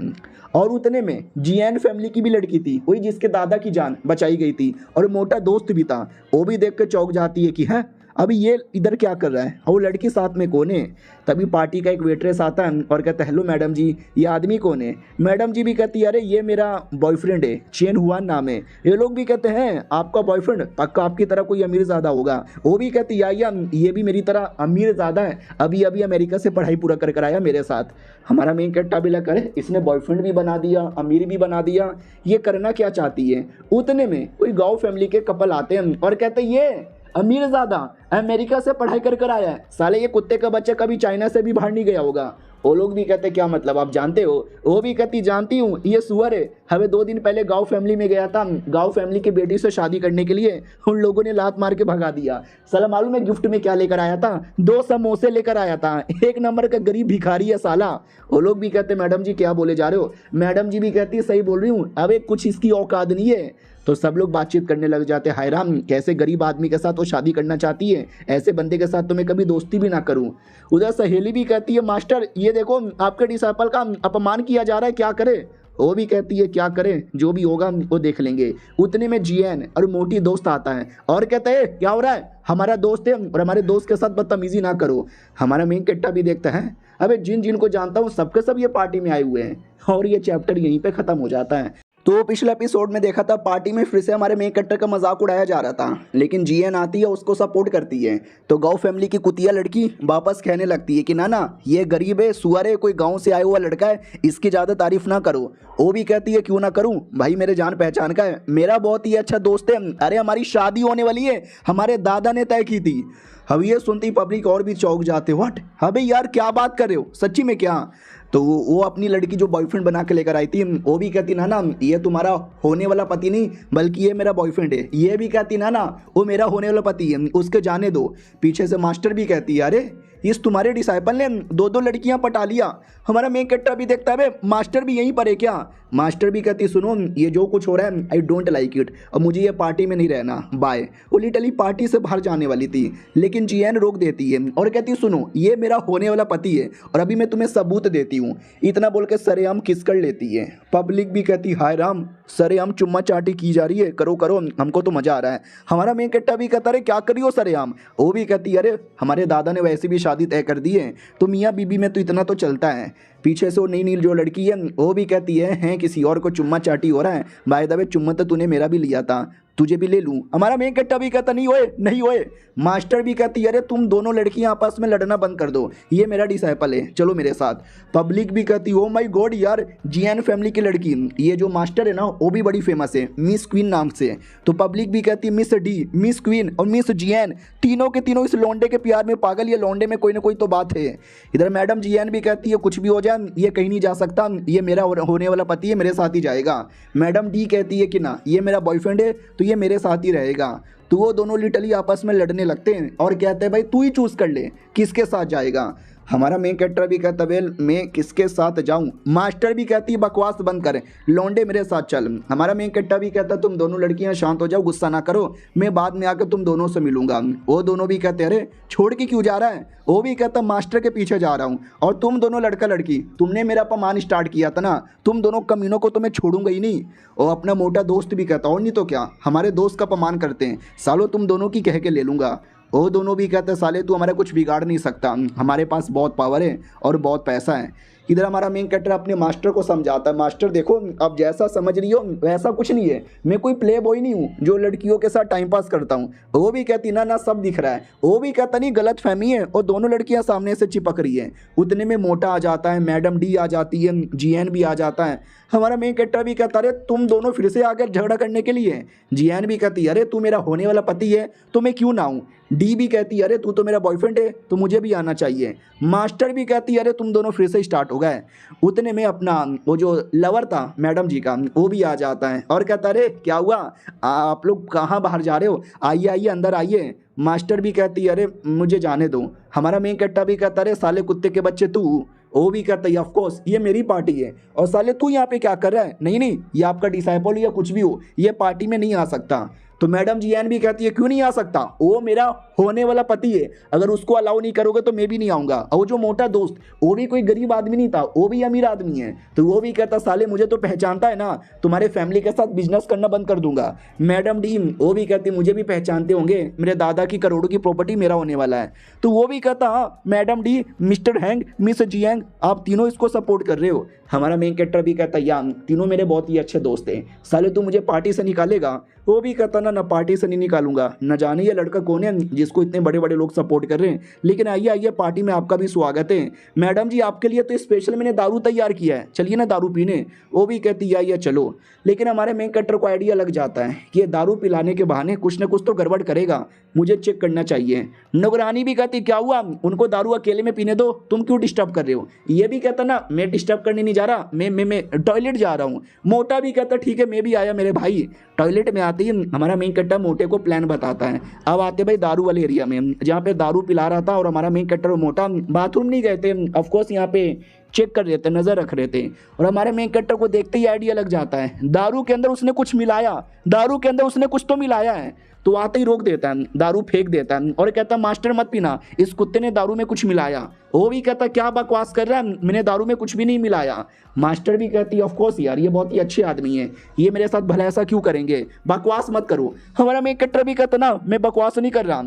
और उतने में जीएन फैमिली की भी लड़की थी, वही जिसके दादा की जान बचाई गई थी, और मोटा दोस्त भी था। वो भी देख के चौंक जाती है कि है अभी ये इधर क्या कर रहा है, और वो लड़की साथ में कौन है। तभी पार्टी का एक वेट्रेस आता है और कहता है हेलो मैडम जी, ये आदमी कौन है। मैडम जी भी कहती है अरे ये मेरा बॉयफ्रेंड है, चेन हुआ नाम है। ये लोग भी कहते हैं आपका बॉयफ्रेंड पक्का आपकी तरह कोई अमीर ज़्यादा होगा। वो भी कहती है या ये भी मेरी तरह अमीर ज़्यादा है, अभी अभी अमेरिका से पढ़ाई पूरा कर आया मेरे साथ। हमारा मेन कैरेक्टर भी लगा है इसने बॉयफ्रेंड भी बना दिया, अमीर भी बना दिया, ये करना क्या चाहती है। उतने में कोई गाँव फैमिली के कपल आते हैं और कहते हैं ये अमीर ज़्यादा अमेरिका से पढ़ाई कर आया है, साले ये कुत्ते का बच्चा कभी चाइना से भी बाहर नहीं गया होगा। वो लोग भी कहते क्या मतलब आप जानते हो। वो भी कहती जानती हूँ, ये सुअर है, हमें 2 दिन पहले गांव फैमिली में गया था, गांव फैमिली की बेटी से शादी करने के लिए उन लोगों ने लात मार के भगा दिया। साला मालूम है गिफ्ट में क्या लेकर आया था, 2 समोसे लेकर आया था, 1 नंबर का गरीब भिखारी है साला। वो लोग भी कहते मैडम जी क्या बोले जा रहे हो। मैडम जी भी कहती सही बोल रही हूँ, अबे कुछ इसकी औकात नहीं है। तो सब लोग बातचीत करने लग जाते हाय राम, कैसे गरीब आदमी के साथ वो शादी करना चाहती है, ऐसे बंदे के साथ तो मैं कभी दोस्ती भी ना करूं। उधर सहेली भी कहती है मास्टर ये देखो आपके डिसाइपल का अपमान किया जा रहा है, क्या करे। वो भी कहती है क्या करें, जो भी होगा वो देख लेंगे। उतने में जीएन और मोटी दोस्त आता है और कहते हैं क्या हो रहा है, हमारा दोस्त है और हमारे दोस्त के साथ बदतमीजी ना करो। हमारा मेन कैरेक्टर भी देखता है अबे जिन जिनको जानता हूँ सबके सब ये पार्टी में आए हुए हैं, और ये चैप्टर यहीं पे खत्म हो जाता है। तो पिछले एपिसोड में देखा था पार्टी में फिर से हमारे मेन कैरेक्टर का मजाक उड़ाया जा रहा था, लेकिन जीएन आती है उसको सपोर्ट करती है। तो गांव फैमिली की कुतिया लड़की वापस कहने लगती है कि ना ये गरीब है, सुअर है, कोई गांव से आया हुआ लड़का है, इसकी ज़्यादा तारीफ ना करो। वो भी कहती है क्यों ना करूं भाई, मेरे जान पहचान का है, मेरा बहुत ही अच्छा दोस्त है, अरे हमारी शादी होने वाली है, हमारे दादा ने तय की थी। अब ये सुनती पब्लिक और भी चौंक जाते, व्हाट अबे यार क्या बात कर रहे हो, सच्ची में क्या। तो वो अपनी लड़की जो बॉयफ्रेंड बना के लेकर आई थी वो भी कहती ना ये तुम्हारा होने वाला पति नहीं बल्कि ये मेरा बॉयफ्रेंड है। ये भी कहती ना वो मेरा होने वाला पति है, उसके जाने दो। पीछे से मास्टर भी कहती है अरे इस तुम्हारे डिसाइपल ने 2-2 लड़कियां पटा लिया। हमारा मेन कैरेक्टर भी देखता है बे मास्टर भी यहीं पर है क्या। मास्टर भी कहती सुनो ये जो कुछ हो रहा है आई डोंट लाइक इट, और मुझे ये पार्टी में नहीं रहना, बाय। वो लिटरली पार्टी से बाहर जाने वाली थी, लेकिन जीएन रोक देती है और कहती सुनो ये मेरा होने वाला पति है और अभी मैं तुम्हें सबूत देती हूँ। इतना बोल के सरेआम किस कर लेती है। पब्लिक भी कहती हाय राम, सरेआम चुम्मा चाटी की जा रही है, करो करो हमको तो मजा आ रहा है। हमारा मेन कैरेक्टर भी कहता अरे क्या कर रही हो सरेआम। वो भी कहती अरे हमारे दादा ने वैसे भी शादी तय कर दी है, तो मियाँ बीबी में तो इतना तो चलता है। पीछे से वो नई जो लड़की है वो भी कहती है किसी और को चुम्मा चाटी हो रहा है, बाय द वे चुम्मा तो तूने मेरा भी लिया था, तुझे भी ले लूं। हमारा मेन कैरेक्टर भी कहता नहीं होए नहीं होए। मास्टर भी कहती अरे तुम दोनों लड़कियां आपस में लड़ना बंद कर दो, ये मेरा डिसाइपल है, चलो मेरे साथ। पब्लिक भी कहती ओ माय गॉड यार, जीएन फैमिली की लड़की, ये जो मास्टर है ना वो भी बड़ी फेमस है, मिस क्वीन नाम से। तो पब्लिक भी कहती मिस डी, मिस क्वीन और मिस जीएन तीनों के तीनों इस लौंडे के प्यार में पागल, ये लौंडे में कोई ना कोई तो बात है। इधर मैडम जीएन भी कहती है कुछ भी हो जाए ये कहीं नहीं जा सकता, ये मेरा होने वाला पति है, मेरे साथ ही जाएगा। मैडम डी कहती है कि ना ये मेरा बॉयफ्रेंड है तो ये मेरे साथ ही रहेगा। तो वो दोनों लिटरली आपस में लड़ने लगते हैं और कहते हैं भाई तू ही चूज कर ले किसके साथ जाएगा। हमारा मेन कैरेक्टर भी कहता वेल मैं किसके साथ जाऊं। मास्टर भी कहती है बकवास बंद करें, लौंडे मेरे साथ चल। हमारा मेन कैरेक्टर भी कहता तुम दोनों लड़कियां शांत हो जाओ, गुस्सा ना करो, मैं बाद में आकर तुम दोनों से मिलूंगा। वो दोनों भी कहते अरे छोड़ के क्यों जा रहा है। वो भी कहता मास्टर के पीछे जा रहा हूँ, और तुम दोनों लड़का लड़की तुमने मेरा अपमान स्टार्ट किया था ना, तुम दोनों कमीनों को तो मैं छोड़ूंगा ही नहीं। और अपना मोटा दोस्त भी कहता और नहीं तो क्या, हमारे दोस्त का अपमान करते हैं सालों, तुम दोनों की कह के ले लूँगा। वो दोनों भी कहते हैं साले तू हमारा कुछ बिगाड़ नहीं सकता, हमारे पास बहुत पावर है और बहुत पैसा है। इधर हमारा मेन कैरेक्टर अपने मास्टर को समझाता है मास्टर देखो अब जैसा समझ रही हो वैसा कुछ नहीं है, मैं कोई प्ले बॉय नहीं हूँ जो लड़कियों के साथ टाइम पास करता हूँ। वो भी कहती ना ना सब दिख रहा है। वो भी कहता नहीं गलत फहमी है, और दोनों लड़कियाँ सामने से चिपक रही है। उतने में मोटा आ जाता है, मैडम डी आ जाती है, जीएन भी आ जाता है। हमारा मेन कैरेक्टर भी कहता अरे तुम दोनों फिर से आकर झगड़ा करने के लिए। जीएन भी कहती अरे तू मेरा होने वाला पति है तो मैं क्यों ना आऊँ। डी भी कहती अरे तू तो मेरा बॉयफ्रेंड है तो मुझे भी आना चाहिए। मास्टर भी कहती अरे तुम दोनों फिर से स्टार्ट हो गए। उतने में अपना वो जो लवर था मैडम जी का वो भी आ जाता है और कहता अरे क्या हुआ, आप लोग कहाँ बाहर जा रहे हो, आइए आइए अंदर आइए। मास्टर भी कहती अरे मुझे जाने दो। हमारा मेन कैरेक्टर भी कहता अरे साले कुत्ते के बच्चे तू। वो भी कहता है ऑफ कोर्स ये मेरी पार्टी है, और साले तू यहाँ पे क्या कर रहा है। नहीं नहीं ये आपका डिसाइपल या कुछ भी हो, ये पार्टी में नहीं आ सकता। तो मैडम जीएन भी कहती है क्यों नहीं आ सकता, वो मेरा होने वाला पति है, अगर उसको अलाउ नहीं करोगे तो मैं भी नहीं आऊँगा। और वो जो मोटा दोस्त वो भी कोई गरीब आदमी नहीं था, वो भी अमीर आदमी है। तो वो भी कहता साले मुझे तो पहचानता है ना, तुम्हारे फैमिली के साथ बिजनेस करना बंद कर दूंगा। मैडम डी वो भी कहती मुझे भी पहचानते होंगे, मेरे दादा की करोड़ों की प्रॉपर्टी मेरा होने वाला है। तो वो भी कहता हाँ madam D, mister Hang, miss जीएंग आप तीनों इसको सपोर्ट कर रहे हो। हमारा मेन कैरेक्टर भी कहता यांग तीनों मेरे बहुत ही अच्छे दोस्त हैं, साले तू मुझे पार्टी से निकालेगा। वो भी कहता ना पार्टी से नहीं निकालूंगा, न जाने ये लड़का कौन है जिसको इतने बड़े बड़े लोग सपोर्ट कर रहे हैं, लेकिन आइए आइए पार्टी में आपका भी स्वागत है। मैडम जी आपके लिए तो स्पेशल मैंने दारू तैयार किया है, चलिए ना दारू पीने। वो भी कहती आइए चलो। लेकिन हमारे मेन कैरेक्टर को आइडिया लग जाता है कि ये दारू पिलाने के बहाने कुछ ना कुछ तो गड़बड़ करेगा, मुझे चेक करना चाहिए। नौकरानी भी कहती क्या हुआ, उनको दारू अकेले में पीने दो, तुम क्यों डिस्टर्ब कर रहे हो। ये भी कहता ना मैं डिस्टर्ब करने नहीं जा रहा, मैं टॉयलेट जा रहा हूँ। मोटा भी कहता ठीक है मैं भी आया मेरे भाई। टॉयलेट में आते ही हमारा मेन कैरेक्टर मोटे को प्लान बताता है। अब आते भाई दारू वाले एरिया में जहाँ पे दारू पिला रहा था, और हमारा मेन कैरेक्टर मोटा बाथरूम नहीं गए थे, ऑफकोर्स यहाँ पे चेक कर रहे थे, नजर रख रहे थे। और हमारे मेन कैरेक्टर को देखते ही आइडिया लग जाता है दारू के अंदर उसने कुछ मिलाया, दारू के अंदर उसने कुछ तो मिलाया है। तो आते ही रोक देता है, दारू फेंक देता है और कहता है मास्टर मत पीना, इस कुत्ते ने दारू में कुछ मिलाया। वो भी कहता क्या बकवास कर रहा है, मैंने दारू में कुछ भी नहीं मिलाया। मास्टर भी कहती ऑफ कोर्स यार ये बहुत ही अच्छे आदमी है, ये मेरे साथ भला ऐसा क्यों करेंगे, बकवास मत करो। हमारा मेन कैरेक्टर भी कहता ना मैं बकवास नहीं कर रहा।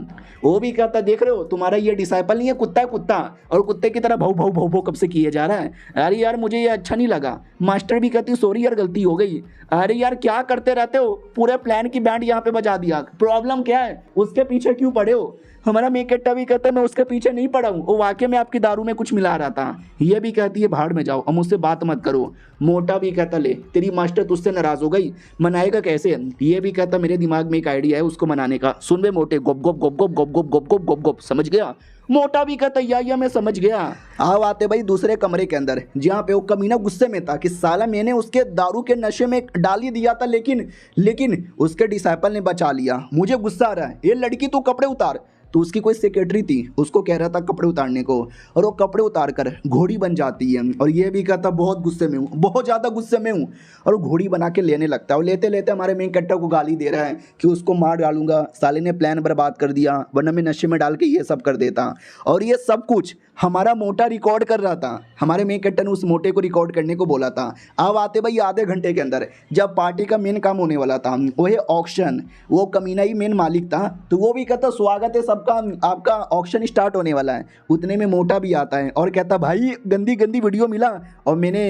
वो भी कहता देख रहे हो तुम्हारा ये डिसाइपल नहीं है, कुत्ता है कुत्ता, और कुत्ते की तरह भाव भाव भाव भाव कब से किए जा रहा है। अरे यार मुझे ये अच्छा नहीं लगा। मास्टर भी कहती सॉरी यार गलती हो गई। अरे यार क्या करते रहते हो, पूरे प्लान की बैंड यहाँ पे बजा दिया, प्रॉब्लम क्या है, उसके पीछे क्यों पड़े हो। हमारा मेन कैरेक्टर भी कहता है मैं उसके पीछे नहीं पड़ा हूँ, वो वाकई में आपकी दारू में कुछ मिला रहा था। ये भी कहती है भाड़ में जाओ, अब मुझसे बात मत करो। मोटा भी कहता ले तेरी मास्टर तुझसे नाराज हो गई, मनाएगा कैसे। ये भी कहता मेरे दिमाग में एक आइडिया है उसको मनाने का, सुन बे मोटे गोप गोप गोप गोप गोप गोप गोप गोप गोप गोप, समझ गया। मोटा भी कहता या मैं समझ गया। आओ आते भाई दूसरे कमरे के अंदर जहाँ पे वो कमीना गुस्से में था कि साला मैंने उसके दारू के नशे में डाल ही दिया था, लेकिन उसके डिसाइपल ने बचा लिया। मुझे गुस्सा आ रहा है, ये लड़की तू कपड़े उतार। तो उसकी कोई सेक्रेटरी थी, उसको कह रहा था कपड़े उतारने को, और वो कपड़े उतार कर घोड़ी बन जाती है। और ये भी कहता बहुत गुस्से में हूँ, बहुत ज़्यादा गुस्से में हूँ, और वो घोड़ी बना के लेने लगता है। और लेते लेते हमारे मेन कैरेक्टर को गाली दे रहा है कि उसको मार डालूंगा, साले ने प्लान बर्बाद कर दिया, वरना मैं नशे में डाल के ये सब कर देता। और ये सब कुछ हमारा मोटा रिकॉर्ड कर रहा था। हमारे मेन कैरेक्टर ने उस मोटे को रिकॉर्ड करने को बोला था। अब आते भाई आधे घंटे के अंदर, जब पार्टी का मेन काम होने वाला था, वो है ऑक्शन, वो कमीना ही मेन मालिक था, तो वो भी कहता स्वागत है सबका, आपका ऑक्शन स्टार्ट होने वाला है। उतने में मोटा भी आता है और कहता भाई गंदी गंदी वीडियो मिला और मैंने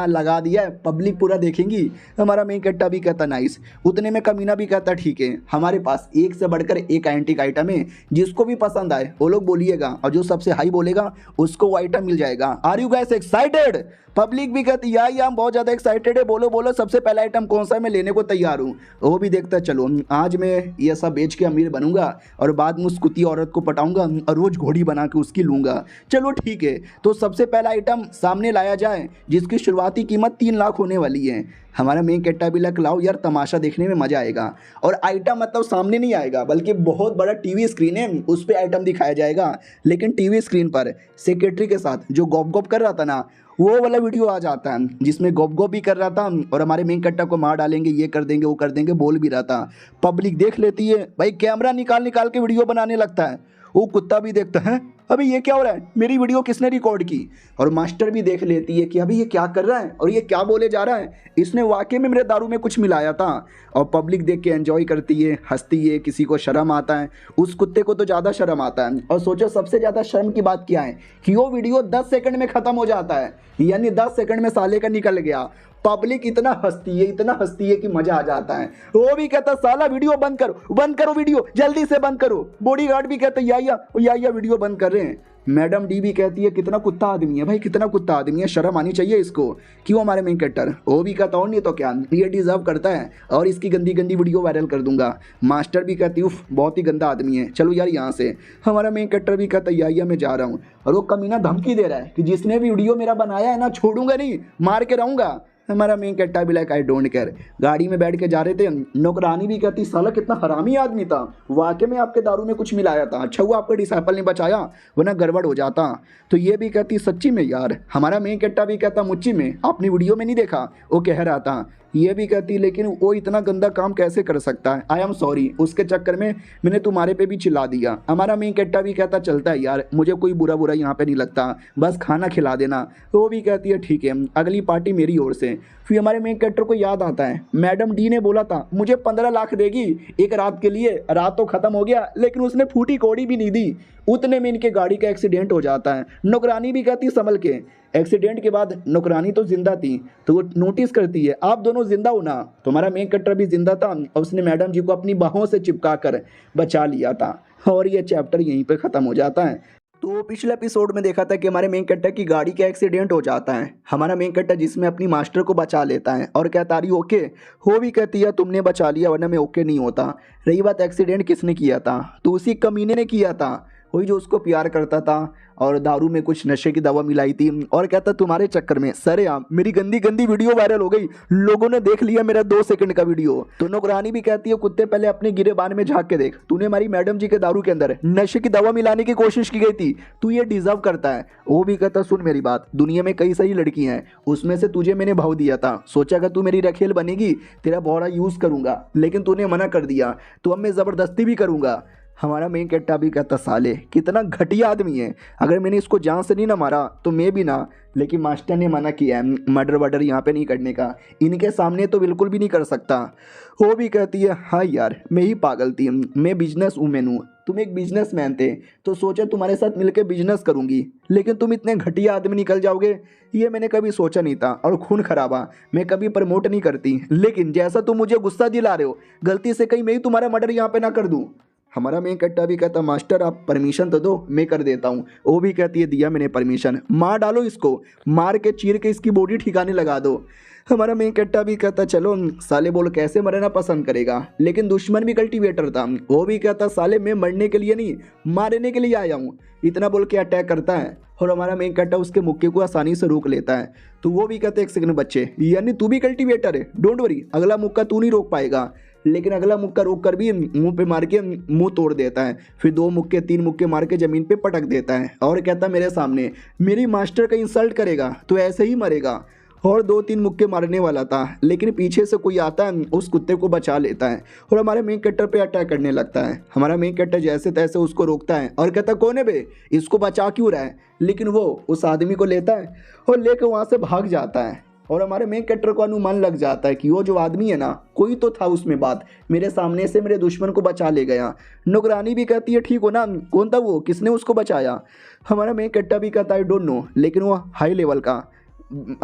लगा दिया है, पब्लिक पूरा देखेंगी। हमारा मेन कैरेक्टर भी कहता नाइस। उतने में कमीना भी कहता ठीक है, हमारे पास एक से बढ़कर एक एंटीक आइटम है, जिसको भी पसंद आए वो लोग बोलिएगा, और जो सबसे हाई बोलेगा उसको वो आइटम मिल जाएगा। Are you guys excited? Public भी कहती है या हम बहुत ज़्यादा एक्साइटेड है, बोलो बोलो सबसे पहला आइटम कौन सा है, मैं लेने को तैयार हूँ। वो भी देखता चलो आज मैं ये सब बेच के अमीर बनूंगा और बाद में उस कुत्ती औरत को पटाऊंगा और रोज घोड़ी बना के उसकी लूंगा। चलो ठीक है, तो सबसे पहला आइटम सामने लाया जाए, जिसकी शुरुआती कीमत 3 लाख होने वाली है। हमारा मेन कैरेक्टर भी लग लाओ यार, तमाशा देखने में मजा आएगा। और आइटम मतलब सामने नहीं आएगा, बल्कि बहुत बड़ा टीवी स्क्रीन है, उस पर आइटम दिखाया जाएगा। लेकिन टीवी स्क्रीन पर सेक्रेटरी के साथ जो गॉप गॉप कर रहा था ना, वो वाला वीडियो आ जाता है, जिसमें गॉप गॉप भी कर रहा था और हमारे मेन कैरेक्टर को मार डालेंगे, ये कर देंगे वो कर देंगे बोल भी रहा था। पब्लिक देख लेती है भाई, कैमरा निकाल निकाल के वीडियो बनाने लगता है। वो कुत्ता भी देखता है अभी ये क्या हो रहा है, मेरी वीडियो किसने रिकॉर्ड की। और मास्टर भी देख लेती है कि अभी ये क्या कर रहा है और ये क्या बोले जा रहा है, इसने वाकई में मेरे दारू में कुछ मिलाया था। और पब्लिक देख के एंजॉय करती है, हंसती है, किसी को शर्म आता है, उस कुत्ते को तो ज़्यादा शर्म आता है। और सोचो सबसे ज़्यादा शर्म की बात क्या है कि वो वीडियो 10 सेकंड में ख़त्म हो जाता है, यानी 10 सेकंड में साले का निकल गया। पब्लिक इतना हंसती है, इतना हंसती है कि मजा आ जाता है। वो भी कहता साला वीडियो बंद करो वीडियो जल्दी से बंद करो। बॉडीगार्ड भी कहते या वीडियो बंद कर रहे हैं। मैडम डी भी कहती है कितना कुत्ता आदमी है भाई, कितना कुत्ता आदमी है, शर्म आनी चाहिए इसको। क्यों हमारे मेन कैरेक्टर वो भी कहता हूँ नहीं तो क्या, ये डिजर्व करता है और इसकी गंदी गंदी वीडियो वायरल कर दूंगा। मास्टर भी कहती उफ बहुत ही गंदा आदमी है, चलो यार यहाँ से। हमारा मेन कैरेक्टर भी कहता या मैं जा रहा हूँ। और वो कमीना धमकी दे रहा है कि जिसने भी वीडियो मेरा बनाया है ना, छोड़ूंगा नहीं, मार के रहूंगा। हमारा मेन कैरेक्टर भी लाइक आई डोंट केयर। गाड़ी में बैठ के जा रहे थे, नौकरानी भी कहती साला कितना हरामी आदमी था, वाकई में आपके दारू में कुछ मिलाया था, अच्छा हुआ आपके डिसाइपल ने बचाया वरना गड़बड़ हो जाता। तो ये भी कहती सच्ची में यार। हमारा मेन कैरेक्टर भी कहता मुच्ची में, आपने वीडियो में नहीं देखा, वो कह रहा था। ये भी कहती लेकिन वो इतना गंदा काम कैसे कर सकता है, आई एम सॉरी, उसके चक्कर में मैंने तुम्हारे पे भी चिल्ला दिया। हमारा मेन कैरेक्टर भी कहता चलता है यार, मुझे कोई बुरा यहाँ पे नहीं लगता, बस खाना खिला देना। वो भी कहती है ठीक है, अगली पार्टी मेरी ओर से। फिर हमारे मेन कैरेक्टर को याद आता है मैडम डी ने बोला था मुझे 15 लाख देगी एक रात के लिए, रात तो खत्म हो गया लेकिन उसने फूटी कौड़ी भी नहीं दी। उतने में इनके गाड़ी का एक्सीडेंट हो जाता है। नौकरानी भी कहती संभल के। एक्सीडेंट के बाद नौकरानी तो जिंदा थी, तो वो नोटिस करती है आप दोनों जिंदा हो ना। तुम्हारा मेन कैरेक्टर भी जिंदा था और उसने मैडम जी को अपनी बाहों से चिपका कर बचा लिया था। और ये चैप्टर यहीं पे ख़त्म हो जाता है। तो पिछले एपिसोड में देखा था कि हमारे मेन कैरेक्टर की गाड़ी का एक्सीडेंट हो जाता है। हमारा मेन कैरेक्टर जिसमें अपनी मास्टर को बचा लेता है और कहता रही ओके, हो भी कहती है तुमने बचा लिया वरना मैं ओके नहीं होता। रही बात एक्सीडेंट किसने किया था, तो उसी कमीने ने किया था, वही जो उसको प्यार करता था और दारू में कुछ नशे की दवा मिलाई थी। और कहता तुम्हारे चक्कर में सरेआम मेरी गंदी गंदी वीडियो वायरल हो गई, लोगों ने देख लिया मेरा 2 सेकंड का वीडियो। तो नौकरानी भी कहती है कुत्ते पहले अपने गिरेबान में झांक के देख, तूने हमारी मैडम जी के दारू के अंदर नशे की दवा मिलाने की कोशिश की गई थी, तू ये डिजर्व करता है। वो भी कहता सुन मेरी बात, दुनिया में कई सारी लड़कियां हैं, उसमें से तुझे मैंने भाव दिया था, सोचा अगर तू मेरी रखेल बनेगी तेरा बड़ा यूज करूंगा, लेकिन तूने मना कर दिया, तो अब मैं जबरदस्ती भी करूंगा। हमारा मेन कैरेक्टर भी कहता साले कितना घटिया आदमी है, अगर मैंने इसको जान से नहीं ना मारा तो मैं भी ना, लेकिन मास्टर ने मना किया है मर्डर वर्डर यहाँ पे नहीं करने का, इनके सामने तो बिल्कुल भी नहीं कर सकता। वो भी कहती है हाँ यार मैं ही पागल थी, मैं बिजनेस वूमेन हूँ, तुम एक बिजनेसमैन थे तो सोचा तुम्हारे साथ मिलकर बिजनेस करूंगी, लेकिन तुम इतने घटिया आदमी निकल जाओगे ये मैंने कभी सोचा नहीं था। और खून खराबा मैं कभी प्रमोट नहीं करती, लेकिन जैसा तुम मुझे गुस्सा दिला रहे हो, गलती से कहीं मैं ही तुम्हारा मर्डर यहाँ पे ना कर दूँ। हमारा मेन कैरेक्टर भी कहता मास्टर आप परमिशन तो दो मैं कर देता हूँ। वो भी कहती है दिया मैंने परमिशन, मार डालो इसको, मार के चीर के इसकी बॉडी ठिकाने लगा दो। हमारा मेन कैरेक्टर भी कहता चलो साले बोल कैसे मरना पसंद करेगा, लेकिन दुश्मन भी कल्टीवेटर था। वो भी कहता साले मैं मरने के लिए नहीं मारने के लिए आया हूँ, इतना बोल के अटैक करता है। और हमारा मेन कैरेक्टर उसके मुक्के को आसानी से रोक लेता है। तो वो भी कहते एक सेकंड बच्चे, यानी तू भी कल्टीवेटर है, डोंट वरी अगला मुक्का तू नहीं रोक पाएगा। लेकिन अगला मुक्का रोक कर भी मुंह पे मार के मुंह तोड़ देता है। फिर 2 मुक्के 3 मुक्के मार के ज़मीन पे पटक देता है और कहता मेरे सामने मेरी मास्टर का इंसल्ट करेगा तो ऐसे ही मरेगा। और 2-3 मुक्के मारने वाला था, लेकिन पीछे से कोई आता है, उस कुत्ते को बचा लेता है और हमारे मेन कैरेक्टर पे अटैक करने लगता है। हमारा मेन कैरेक्टर जैसे तैसे उसको रोकता है और कहता कौन है बे, इसको बचा क्यों रहा है। लेकिन वो उस आदमी को लेता है और लेकर वहाँ से भाग जाता है। और हमारे मेन कैरेक्टर को अनुमान लग जाता है कि वो जो आदमी है ना, कोई तो था उसमें बात, मेरे सामने से मेरे दुश्मन को बचा ले गया। नौकरानी भी कहती है ठीक हो ना, कौन था वो, किसने उसको बचाया। हमारा मेन कैरेक्टर भी कहता है डोंट नो, लेकिन वो हाई लेवल का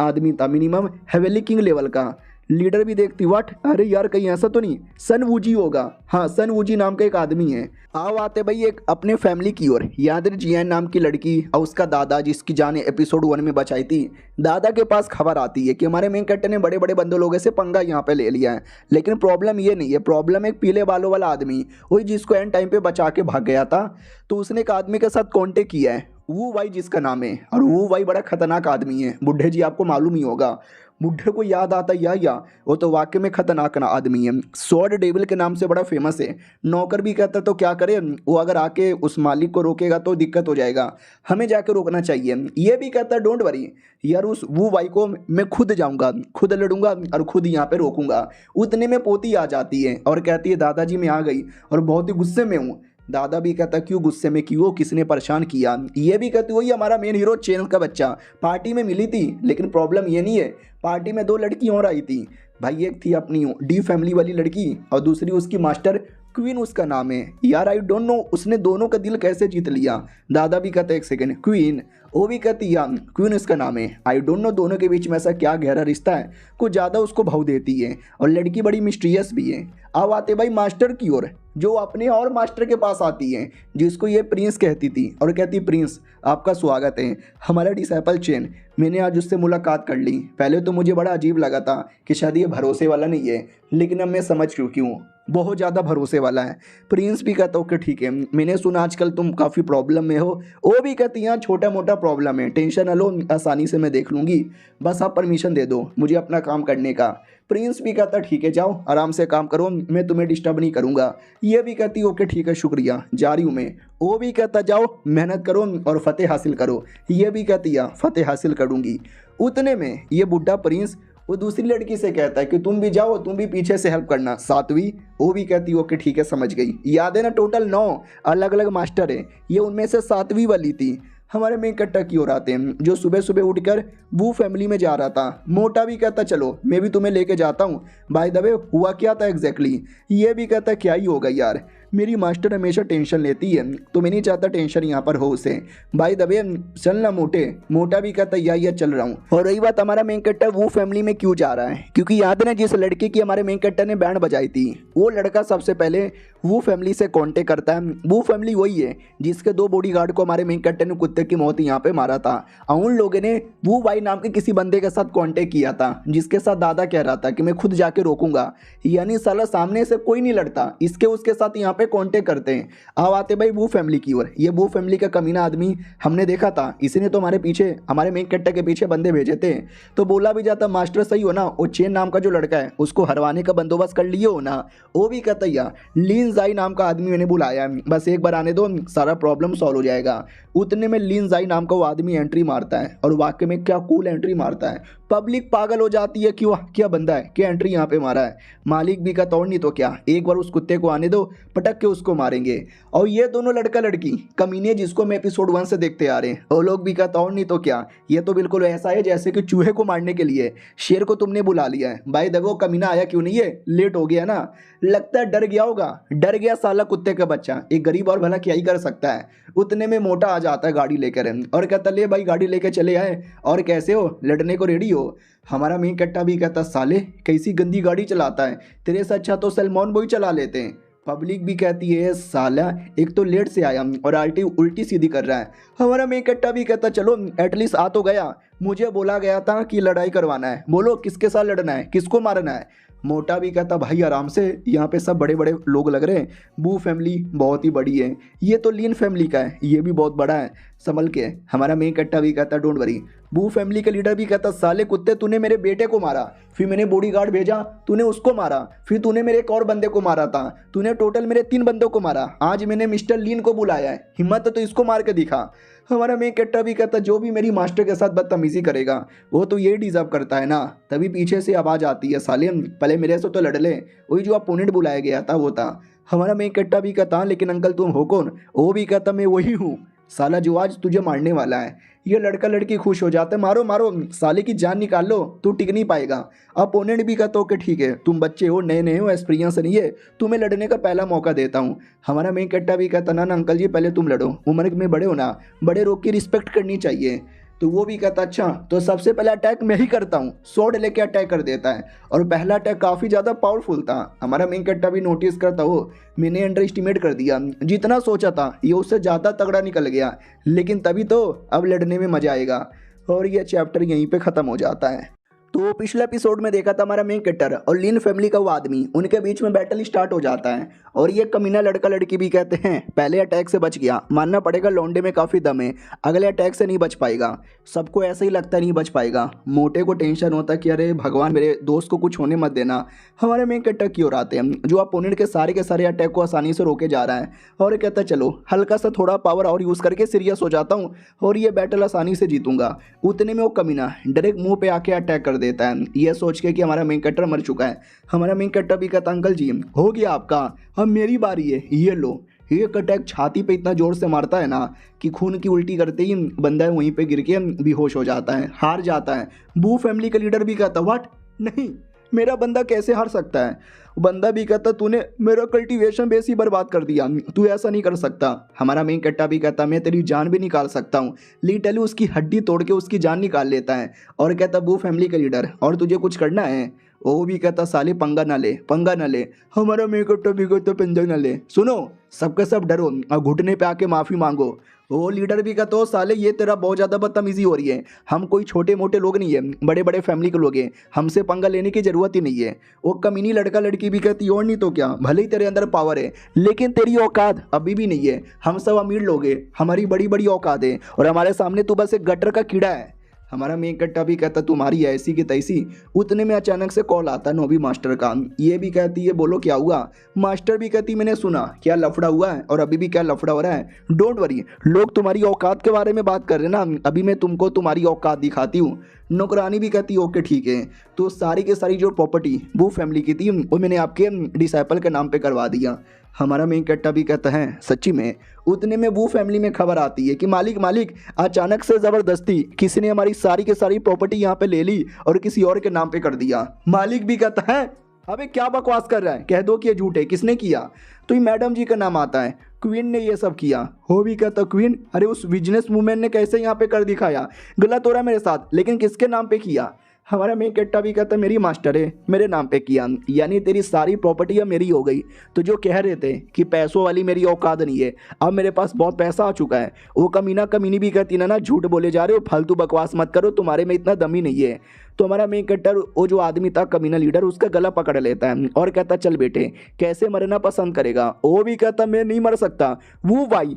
आदमी था, मिनिमम हेवेली किंग लेवल का। लीडर भी देखती व्हाट, अरे यार कहीं ऐसा तो नहीं सन वूजी होगा। हाँ, सन वूजी नाम का एक आदमी है। आओ आते भाई एक अपने फैमिली की ओर। यादर जियान नाम की लड़की और उसका दादा, जिसकी जान एपिसोड 1 में बचाई थी, दादा के पास खबर आती है कि हमारे मेन कैरेक्टर ने बड़े बड़े बंदों लोगों से पंगा यहाँ पे ले लिया है। लेकिन प्रॉब्लम ये नहीं है, प्रॉब्लम एक पीले बालों वाला आदमी, वही जिसको एंड टाइम पे बचा के भाग गया था। तो उसने एक आदमी के साथ कॉन्टेक्ट किया है, वो भाई जिसका नाम है, और वो भाई बड़ा खतरनाक आदमी है। बुढ़े जी आपको मालूम ही होगा, बुढ़े को याद आता या वो तो वाकई में खतरनाक ना आदमी है। स्वॉर्ड डेविल के नाम से बड़ा फेमस है। नौकर भी कहता तो क्या करे, वो अगर आके उस मालिक को रोकेगा तो दिक्कत हो जाएगा, हमें जाके रोकना चाहिए। ये भी कहता है डोंट वरी यार, उस वो भाई को मैं खुद जाऊंगा, खुद लड़ूंगा और खुद यहाँ पे रोकूंगा। उतने में पोती आ जाती है और कहती है दादाजी मैं आ गई और बहुत ही गुस्से में हूँ। दादा भी कहता क्यों गुस्से में, क्यों, किसने परेशान किया। ये भी कहती वही हमारा मेन हीरो चैनल का बच्चा पार्टी में मिली थी। लेकिन प्रॉब्लम ये नहीं है, पार्टी में 2 लड़की और आई थी भाई, एक थी अपनी डी फैमिली वाली लड़की और दूसरी उसकी मास्टर क्वीन उसका नाम है। यार आई डोंट नो उसने दोनों का दिल कैसे जीत लिया। दादा भी कहता एक सेकेंड क्वीन, वो भी कहती यार क्वीन उसका नाम है। आई डोंट नो दोनों के बीच में ऐसा क्या गहरा रिश्ता है, कुछ ज़्यादा उसको भाव देती है और लड़की बड़ी मिस्टीरियस भी है। अब आते भाई मास्टर की ओर, जो अपने और मास्टर के पास आती है, जिसको ये प्रिंस कहती थी और कहती प्रिंस आपका स्वागत है, हमारा डिसाइपल चेन, मैंने आज उससे मुलाकात कर ली। पहले तो मुझे बड़ा अजीब लगा था कि शायद ये भरोसे वाला नहीं है, लेकिन अब मैं समझ चुकी हूँ बहुत ज़्यादा भरोसे वाला है। प्रिंस भी कहता ओके ठीक है, मैंने सुना आजकल तुम काफ़ी प्रॉब्लम में हो। वो भी कहती यहाँ छोटा मोटा प्रॉब्लम है, टेंशन न लो, आसानी से मैं देख लूँगी, बस आप परमिशन दे दो मुझे अपना काम करने का। प्रिंस भी कहता ठीक है जाओ आराम से काम करो, मैं तुम्हें डिस्टर्ब नहीं करूँगा। ये भी कहती ओके ठीक है शुक्रिया, जा रही हूँ मैं। वो भी कहता जाओ मेहनत करो और फतेह हासिल करो। ये भी कहती है फतेह हासिल करूँगी। उतने में ये बुढ़ा प्रिंस वो दूसरी लड़की से कहता है कि तुम भी जाओ, तुम भी पीछे से हेल्प करना, सातवीं। वो भी कहती ओके ठीक है समझ गई। याद है ना टोटल 9 अलग अलग मास्टर है, ये उनमें से 7वीं वाली थी। हमारे मेन कैरेक्टर की ओर आते हैं, जो सुबह सुबह उठकर वो फैमिली में जा रहा था। मोटा भी कहता चलो मैं भी तुम्हें लेके जाता हूँ। बाय द वे हुआ क्या था एग्जैक्टली, ये भी कहता क्या ही होगा यार, मेरी मास्टर हमेशा टेंशन लेती है तो मैं नहीं चाहता टेंशन यहाँ पर हो उसे। बाय द वे चलना मोटे। मोटा भी कहता या चल रहा हूँ। और रही बात हमारा मेन कैरेक्टर वो फैमिली में क्यों जा रहा है, क्योंकि याद है ना जिस लड़के की हमारे मेन कैरेक्टर ने बैंड बजाई थी, वो लड़का सबसे पहले वो फैमिली से कांटेक्ट करता है। वो फैमिली वही है जिसके 2 बॉडीगार्ड को हमारे मेन कैरेक्टर ने कुत्ते की मौत यहाँ पे मारा था। और उन लोगों ने वो भाई नाम के किसी बंदे के साथ कांटेक्ट किया था, जिसके साथ दादा कह रहा था कि मैं खुद जाके रोकूंगा। यानी साला सामने से कोई नहीं लड़ता, इसके उसके साथ यहाँ पे कांटेक्ट करते हैं। अब आते भाई वो फैमिली की ओर। ये वो फैमिली का कमीना आदमी हमने देखा था, इसी ने तो हमारे पीछे हमारे मेन कैरेक्टर के पीछे बंदे भेजे थे। तो बोला भी जाता मास्टर सही हो ना, वो चेन नाम का जो लड़का है उसको हरवाने का बंदोबस्त कर लिए हो ना। वो भी कहता या लीन जाई नाम का आदमी मैंने बुलाया, बस एक बार आने दो सारा प्रॉब्लम सॉल्व हो जाएगा। उतने में लीन जाई नाम का वो आदमी एंट्री मारता है और वाकई में क्या कूल एंट्री मारता है। पब्लिक पागल हो जाती है कि वाह क्या बंदा है, क्या एंट्री यहाँ पे मारा है। मालिक भी कहता और नहीं तो क्या, एक बार उस कुत्ते को आने दो, पटक के उसको मारेंगे। और ये दोनों लड़का लड़की कमीने जिसको मैं एपिसोड 1 से देखते आ रहे हैं, वो लोग भी कहता और नहीं तो क्या, ये तो बिल्कुल ऐसा है जैसे कि चूहे को मारने के लिए शेर को तुमने बुला लिया है। भाई देखो कमीना आया क्यों नहीं है, लेट हो गया ना, लगता है डर गया होगा, डर गया साला कुत्ते का बच्चा, एक गरीब और भला क्या ही कर सकता है। उतने में मोटा आ जाता है गाड़ी लेकर और कहता ले भाई गाड़ी लेकर चले आए, और कैसे हो, लड़ने को रेडी हो। हमारा मेन कट्टा भी कहता साले कैसी गंदी गाड़ी चलाता है, तेरे से अच्छा तो सलमान बॉय चला लेते हैं। पब्लिक भी कहती है साला एक तो लेट से आया और आल्टी उल्टी सीधी कर रहा है। हमारा मेन कट्टा भी कहता चलो एटलीस्ट आ तो गया, मुझे बोला गया था कि लड़ाई करवाना है, बोलो किसके साथ लड़ना है, किसको मारना है। मोटा भी कहता भाई आराम से, यहाँ पे सब बड़े बड़े लोग लग रहे हैं, बू फैमिली बहुत ही बड़ी है, ये तो लीन फैमिली का है, ये भी बहुत बड़ा है, संभल के। हमारा मेन कट्टा भी कहता डोंट वरी। बू फैमिली का लीडर भी कहता साले कुत्ते तूने मेरे बेटे को मारा, फिर मैंने बॉडीगार्ड भेजा, तूने उसको मारा, फिर तूने मेरे एक और बंदे को मारा था, तूने टोटल मेरे 3 बंदों को मारा, आज मैंने मिस्टर लीन को बुलाया है, हिम्मत है तो इसको मार के दिखा। हमारा मेन कट्टा भी कहता जो भी मेरी मास्टर के साथ बदतमीजी करेगा वो तो ये डिजर्व करता है ना। तभी पीछे से आवाज़ आती है साले पहले मेरे से तो लड़ ले, वही जो अपोनेंट बुलाया गया था वो था। हमारा मेन कट्टा भी कहता लेकिन अंकल तुम हो कौन? वो भी कहता मैं वही हूँ साला जो आज तुझे मारने वाला है। ये लड़का लड़की खुश हो जाते हैं, मारो मारो साले की जान निकाल लो, तू टिक नहीं पाएगा। अपोनेंट भी कहता ओके ठीक है, तुम बच्चे हो, नए नए हो, एक्सपीरियंस नहीं है, तुम्हें लड़ने का पहला मौका देता हूँ। हमारा मेन कट्टा भी कहता ना अंकल जी पहले तुम लड़ो, उम्र में बड़े हो ना, बड़े लोग की रिस्पेक्ट करनी चाहिए। तो वो भी कहता अच्छा तो सबसे पहला अटैक मैं ही करता हूँ, स्वॉर्ड लेके अटैक कर देता है और पहला अटैक काफ़ी ज़्यादा पावरफुल था। हमारा मेन कट्टा भी नोटिस करता हो मैंने अंडर एस्टिमेट कर दिया, जितना सोचा था ये उससे ज़्यादा तगड़ा निकल गया, लेकिन तभी तो अब लड़ने में मज़ा आएगा। और ये चैप्टर यहीं पे ख़त्म हो जाता है। तो पिछले एपिसोड में देखा था हमारा मेन कैरेक्टर और लीन फैमिली का वो आदमी, उनके बीच में बैटल स्टार्ट हो जाता है और ये कमीना लड़का लड़की भी कहते हैं पहले अटैक से बच गया, मानना पड़ेगा लौंडे में काफ़ी दम है, अगले अटैक से नहीं बच पाएगा। सबको ऐसे ही लगता नहीं बच पाएगा। मोटे को टेंशन होता कि अरे भगवान मेरे दोस्त को कुछ होने मत देना। हमारे मेन कैरेक्टर की ओर आते हैं जो अपोनेंट के सारे अटैक को आसानी से रोके जा रहा है और कहता चलो हल्का सा थोड़ा पावर और यूज़ करके सीरियस हो जाता हूँ और ये बैटल आसानी से जीतूंगा। उतने में वो कमीना डायरेक्ट मुंह पे आके अटैक कर देता है, ये सोच के कि हमारा मेन कैरेक्टर मर चुका है। हमारा मेन कैरेक्टर भी कहता अंकल जी हो गया आपका, अब मेरी बारी है, ये लो। ये अटैक छाती पे इतना जोर से मारता है ना कि खून की उल्टी करते ही बंदा वहीं पे गिर के बेहोश हो जाता है, हार जाता है। बू फैमिली का लीडर भी कहता व्हाट, नहीं मेरा बंदा कैसे हार सकता है। बंदा भी कहता तूने मेरा कल्टीवेशन बेस ही बर्बाद कर दिया, तू ऐसा नहीं कर सकता। हमारा मेन कैरेक्टर भी कहता मैं तेरी जान भी निकाल सकता हूँ। लिटरली उसकी हड्डी तोड़ के उसकी जान निकाल लेता है और कहता बू फैमिली का लीडर और तुझे कुछ करना है? वो भी कहता साले पंगा ना ले, पंगा ना ले। हमारा मेन कैरेक्टर भी कहता पंगा ना ले, सुनो सबके सब डरो और घुटने पे आके माफ़ी मांगो। वो लीडर भी कहता हो साले ये तेरा बहुत ज़्यादा बदतमीजी हो रही है, हम कोई छोटे मोटे लोग नहीं है, बड़े बड़े फैमिली के लोग हैं, हमसे पंगा लेने की ज़रूरत ही नहीं है। वो कमीनी लड़का लड़की भी कहती और नहीं तो क्या, भले ही तेरे अंदर पावर है लेकिन तेरी औकात अभी भी नहीं है। हम सब अमीर लोग हैं, हमारी बड़ी बड़ी औकात है और हमारे सामने तू बस एक गटर का कीड़ा है। हमारा मेन कट्टा भी कहता तुम्हारी ऐसी की तैसी। उतने में अचानक से कॉल आता नोबी मास्टर का, ये भी कहती है बोलो क्या हुआ। मास्टर भी कहती मैंने सुना क्या लफड़ा हुआ है और अभी भी क्या लफड़ा हो रहा है। डोंट वरी, लोग तुम्हारी औकात के बारे में बात कर रहे हैं ना, अभी मैं तुमको तुम्हारी औकात दिखाती हूँ। नौकरानी भी कहती ओके ठीक है। तो सारी के सारी जो प्रॉपर्टी वो फैमिली की थी वो मैंने आपके डिसाइपल के नाम पे करवा दिया। हमारा मेन कैरेक्टर भी कहता है सच्ची में। उतने में वो फैमिली में खबर आती है कि मालिक मालिक अचानक से ज़बरदस्ती किसी ने हमारी सारी के सारी प्रॉपर्टी यहाँ पे ले ली और किसी और के नाम पे कर दिया। मालिक भी कहता है अबे क्या बकवास कर रहा है, कह दो कि ये झूठ है, किसने किया? तो ये मैडम जी का नाम आता है, क्वीन ने ये सब किया। हो भी कहता क्वीन, अरे उस बिजनेस वूमेन ने कैसे यहाँ पे कर दिखाया, गलत हो रहा है मेरे साथ, लेकिन किसके नाम पे किया? हमारा मेन कैरेक्टर भी कहता मेरी मास्टर है, मेरे नाम पे किया, यानी तेरी सारी प्रॉपर्टी अब मेरी हो गई। तो जो कह रहे थे कि पैसों वाली मेरी औकात नहीं है, अब मेरे पास बहुत पैसा आ चुका है। वो कमीनी भी कहती ना झूठ बोले जा रहे हो, फालतू बकवास मत करो, तुम्हारे में इतना दम ही नहीं है। तो हमारा मेन कैरेक्टर वो जो आदमी था कमीना लीडर उसका गला पकड़ लेता है और कहता चल बेटे कैसे मरना पसंद करेगा। वो भी कहता मैं नहीं मर सकता, वो भाई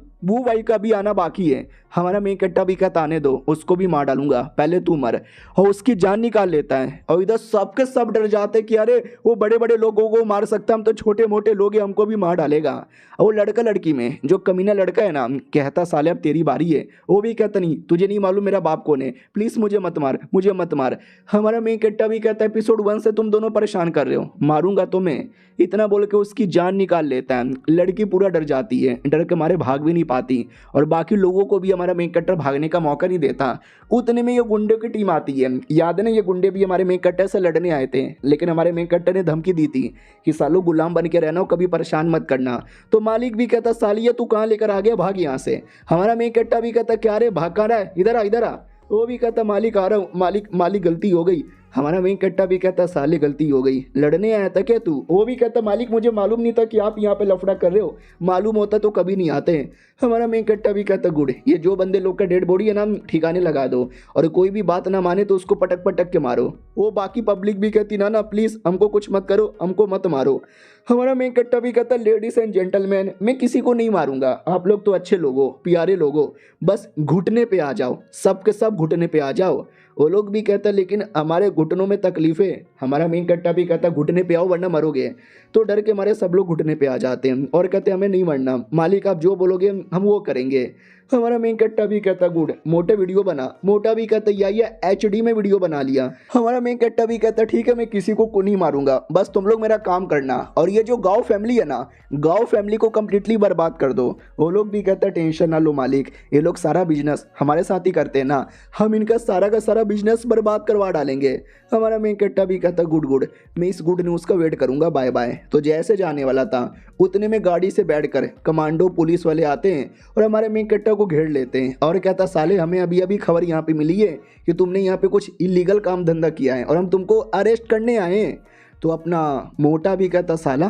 का भी आना बाकी है। हमारा मेन कैरेक्टर भी कहता आने दो, उसको भी मार डालूंगा, पहले तू मर। और उसकी जान निकाल लेता है और इधर सबके सब डर जाते कि अरे वो बड़े बड़े लोगों को मार सकता, हम तो छोटे मोटे लोग हैं, हमको भी मार डालेगा। और वो लड़का लड़की में जो कमीना लड़का है ना कहता साले अब तेरी बारी है। वो भी कहता नहीं तुझे नहीं मालूम मेरा बाप कौन है, प्लीज़ मुझे मत मार, मुझे मत मार। हमारा मेन कैरेक्टर भी कहता है एपिसोड 1 से तुम दोनों परेशान कर रहे हो, मारूंगा तुम्हें, इतना बोल के उसकी जान निकाल लेता है। लड़की पूरा डर जाती है, डर के मारे भाग भी नहीं पाती और बाकी लोगों को भी हमारा मेन कैरेक्टर भागने का मौका नहीं देता। उतने में ये गुंडे की टीम आती है, याद है ना ये गुंडे भी हमारे मेन कैरेक्टर से लड़ने आए थे, लेकिन हमारे मेन कैरेक्टर ने धमकी दी थी कि सालो गुलाम बन के रहना हो, कभी परेशान मत करना। तो मालिक भी कहता सालिया तू कहाँ लेकर आ गया, भाग यहाँ से। हमारा मेन कैरेक्टर भी कहता क्या रे भाग कहाँ रहा है, इधर आ इधर आ। वो भी कहता मालिक आ रहा हूँ, मालिक गलती हो गई। हमारा मेन कट्टा भी कहता साले गलती हो गई, लड़ने आया था क्या तू? वो भी कहता मालिक मुझे मालूम नहीं था कि आप यहाँ पे लफड़ा कर रहे हो, मालूम होता तो कभी नहीं आते। हमारा मेन कट्टा भी कहता गुड, ये जो बंदे लोग का डेड बॉडी है ना ठिकाने लगा दो, और कोई भी बात ना माने तो उसको पटक पटक के मारो। वो बाकी पब्लिक भी कहती ना प्लीज़ हमको कुछ मत करो, हमको मत मारो। हमारा मेन कट्टा भी कहता लेडीज एंड जेंटलमैन मैं किसी को नहीं मारूंगा, आप लोग तो अच्छे लोग हो, प्यारे लोग हो, बस घुटने पे आ जाओ, सब के सब घुटने पे आ जाओ। वो लोग भी कहता लेकिन हमारे घुटनों में तकलीफ है। हमारा मेन कट्टा भी कहता घुटने पे आओ वरना मरोगे। तो डर के मारे सब लोग घुटने पे आ जाते हैं और कहते हमें नहीं मरना, मालिक आप जो बोलोगे हम वो करेंगे। हमारा मेन कट्टा भी कहता गुड, मोटे वीडियो बना। मोटा भी कहता या HD में वीडियो बना लिया। हमारा मेन कट्टा भी कहता ठीक है मैं किसी को नहीं मारूंगा, बस तुम लोग मेरा काम करना, और ये जो गाँव फैमिली है ना, गाँव फैमिली को कम्प्लीटली बर्बाद कर दो। वो लोग भी कहता टेंशन ना लो मालिक, ये लोग सारा बिजनेस हमारे साथ ही करते हैं ना, हम इनका सारा का सारा बिजनेस बर्बाद करवा डालेंगे। हमारा मेन कट्टा भी कहता गुड, मैं इस गुड न्यूज़ का वेट करूंगा, बाय बाय। तो जैसे जाने वाला था उतने में गाड़ी से बैठकर कमांडो पुलिस वाले आते हैं और हमारे मेन कट्टा को घेर लेते हैं और कहता साले हमें अभी अभी खबर यहाँ पे मिली है कि तुमने यहाँ पे कुछ इलीगल काम धंधा किया है और हम तुमको अरेस्ट करने आए हैं। तो अपना मोटा भी कहता साला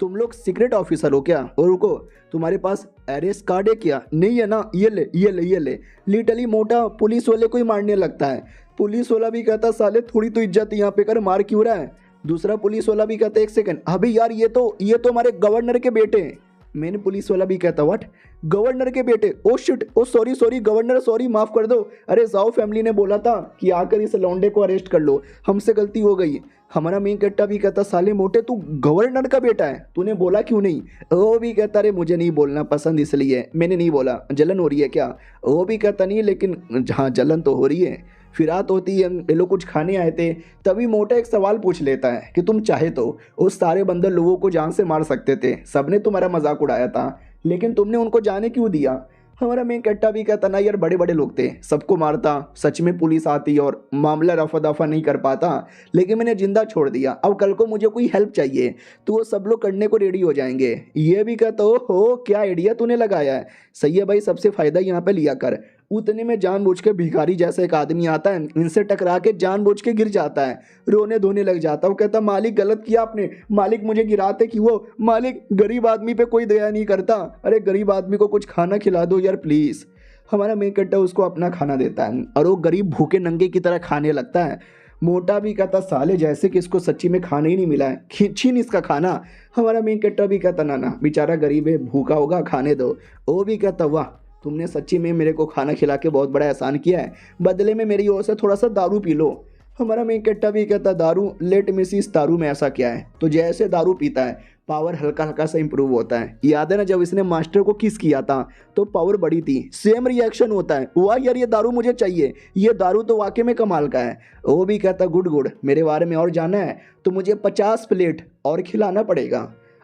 तुम लोग सीक्रेट ऑफिसर हो क्या? और रुको तुम्हारे पास अरेस्ट कार्ड है क्या? नहीं है ना, ये ले ये ले ये ले। लिटरली मोटा पुलिस वाले को ही मारने लगता है। पुलिस वाला भी कहता साले थोड़ी तो इज्जत यहाँ पे कर, मार क्यों रहा है? दूसरा पुलिस वाला भी कहता एक सेकंड, अभी यार ये तो हमारे गवर्नर के बेटे हैं। मेन पुलिस वाला भी कहता व्हाट, गवर्नर के बेटे? ओ शिट, ओ सॉरी गवर्नर, सॉरी माफ कर दो। अरे जाओ फैमिली ने बोला था कि आकर इस लौंडे को अरेस्ट कर लो, हमसे गलती हो गई। हमारा मेन कट्टा भी कहता साले मोटे तू गवर्नर का बेटा है, तूने बोला क्यों नहीं? वो भी कहता अरे मुझे नहीं बोलना पसंद इसलिए मैंने नहीं बोला, जलन हो रही है क्या? वो भी कहता नहीं लेकिन हाँ जलन तो हो रही है। फिर रात होती है, ये लोग कुछ खाने आए थे, तभी मोटा एक सवाल पूछ लेता है कि तुम चाहे तो उस सारे बंदर लोगों को जान से मार सकते थे, सबने तुम्हारा मजाक उड़ाया था, लेकिन तुमने उनको जाने क्यों दिया? हमारा मेन कट्टा भी कहता ना यार बड़े बड़े लोग थे, सबको मारता, सच में पुलिस आती और मामला रफा दफा नहीं कर पाता, लेकिन मैंने जिंदा छोड़ दिया। अब कल को मुझे कोई हेल्प चाहिए तो वो सब लोग करने को रेडी हो जाएंगे। ये भी कहता हो क्या आइडिया तूने लगाया है, सही है भाई, सबसे फायदा यहाँ पे लिया कर। उतने में जानबूझ के भिखारी जैसा एक आदमी आता है, इनसे टकरा के जानबूझ के गिर जाता है, रोने धोने लग जाता है। वो कहता मालिक गलत किया आपने, मालिक मुझे गिराते क्यों हो, मालिक गरीब आदमी पे कोई दया नहीं करता, अरे गरीब आदमी को कुछ खाना खिला दो यार प्लीज़। हमारा मेन कट्टा उसको अपना खाना देता है और वो गरीब भूखे नंगे की तरह खाने लगता है। मोटा भी कहता साले जैसे कि इसको सच्ची में खाना ही नहीं मिला है, छीन इसका खाना। हमारा मेन कट्टा भी कहता ना बेचारा गरीब है, भूखा होगा, खाने दो। वो भी कहता वाह तुमने सच्ची में मेरे को खाना खिला के बहुत बड़ा एहसान किया है, बदले में मेरी ओर से थोड़ा सा दारू पी लो। हमारा मेन कट्टा भी कहता दारू, लेट में सी इस दारू में ऐसा क्या है? तो जैसे दारू पीता है पावर हल्का हल्का सा इंप्रूव होता है। याद है ना जब इसने मास्टर को किस किया था तो पावर बढ़ी थी, सेम रिएक्शन होता है, वाह यार ये दारू मुझे चाहिए, ये दारू तो वाकई में कमाल का है। वो भी कहता गुड, मेरे बारे में और जाना है तो मुझे 50 प्लेट और खिलाना पड़ेगा।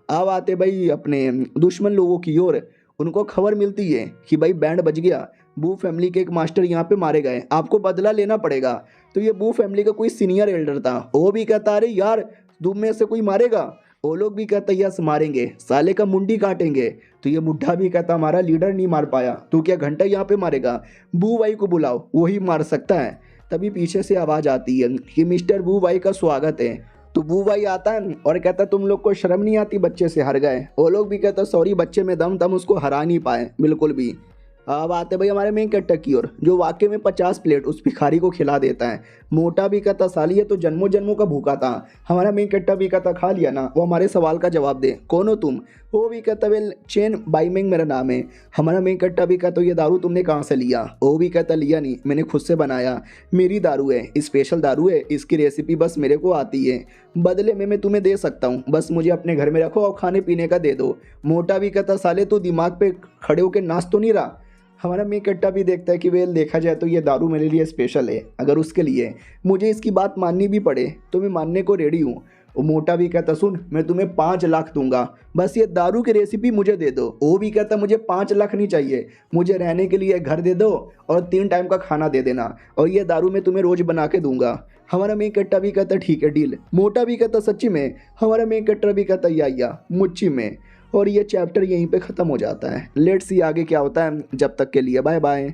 अब आते भाई अपने दुश्मन लोगों की ओर, उनको खबर मिलती है कि भाई बैंड बज गया, बू फैमिली के एक मास्टर यहाँ पे मारे गए, आपको बदला लेना पड़ेगा। तो ये बू फैमिली का कोई सीनियर एल्डर था, वो भी कहता अरे यार तुम में से कोई मारेगा? वो लोग भी कहता यस मारेंगे, साले का मुंडी काटेंगे। तो ये मुड्ढा भी कहता हमारा लीडर नहीं मार पाया, तू क्या घंटा यहाँ पे मारेगा? बू भाई को बुलाओ, वही मार सकता है। तभी पीछे से आवाज़ आती है कि मिस्टर बू भाई का स्वागत है। तो बू भाई आता है और कहता तुम लोग को शर्म नहीं आती, बच्चे से हार गए। वो लोग भी कहता सॉरी बच्चे में दम तम उसको हरा नहीं पाए बिल्कुल भी। अब आते भाई हमारे मेन कट्टा की ओर, जो वाकई में 50 प्लेट उस भिखारी को खिला देता है। मोटा भी कहता साली है तो जन्मों जन्मों का भूखा था। हमारा मेन कट्टा भी कहता खा लिया ना, वो हमारे सवाल का जवाब दे, कौन हो तुम? वो भी कहता वेल चेन बाइमिंग मेरा नाम है। हमारा मेन कट्टा भी कहता ये दारू तुमने कहाँ से लिया? वो भी कहता लिया नहीं, मैंने खुद से बनाया, मेरी दारू है, स्पेशल दारू है, इसकी रेसिपी बस मेरे को आती है, बदले में मैं तुम्हें दे सकता हूँ, बस मुझे अपने घर में रखो और खाने पीने का दे दो। मोटा भी कहता साले तू दिमाग पे खड़े होकर नाच तो नहीं रहा? हमारा मेन कट्टा भी देखता है कि वेल देखा जाए तो ये दारू मेरे लिए स्पेशल है, अगर उसके लिए मुझे इसकी बात माननी भी पड़े तो मैं मानने को रेडी हूँ। वो मोटा भी कहता सुन मैं तुम्हें 5 लाख दूंगा, बस ये दारू की रेसिपी मुझे दे दो। वो भी कहता मुझे 5 लाख नहीं चाहिए, मुझे रहने के लिए घर दे दो और 3 टाइम का खाना दे देना, और ये दारू मैं तुम्हें रोज बना के दूंगा। हमारा मेन कट्टा भी कहता ठीक है डील। मोटा भी कहता सच्ची में? हमारा मेन कट्टा भी कहता या मुच्ची में। और ये चैप्टर यहीं पे ख़त्म हो जाता है। लेट्स सी आगे क्या होता है, जब तक के लिए बाय बाय।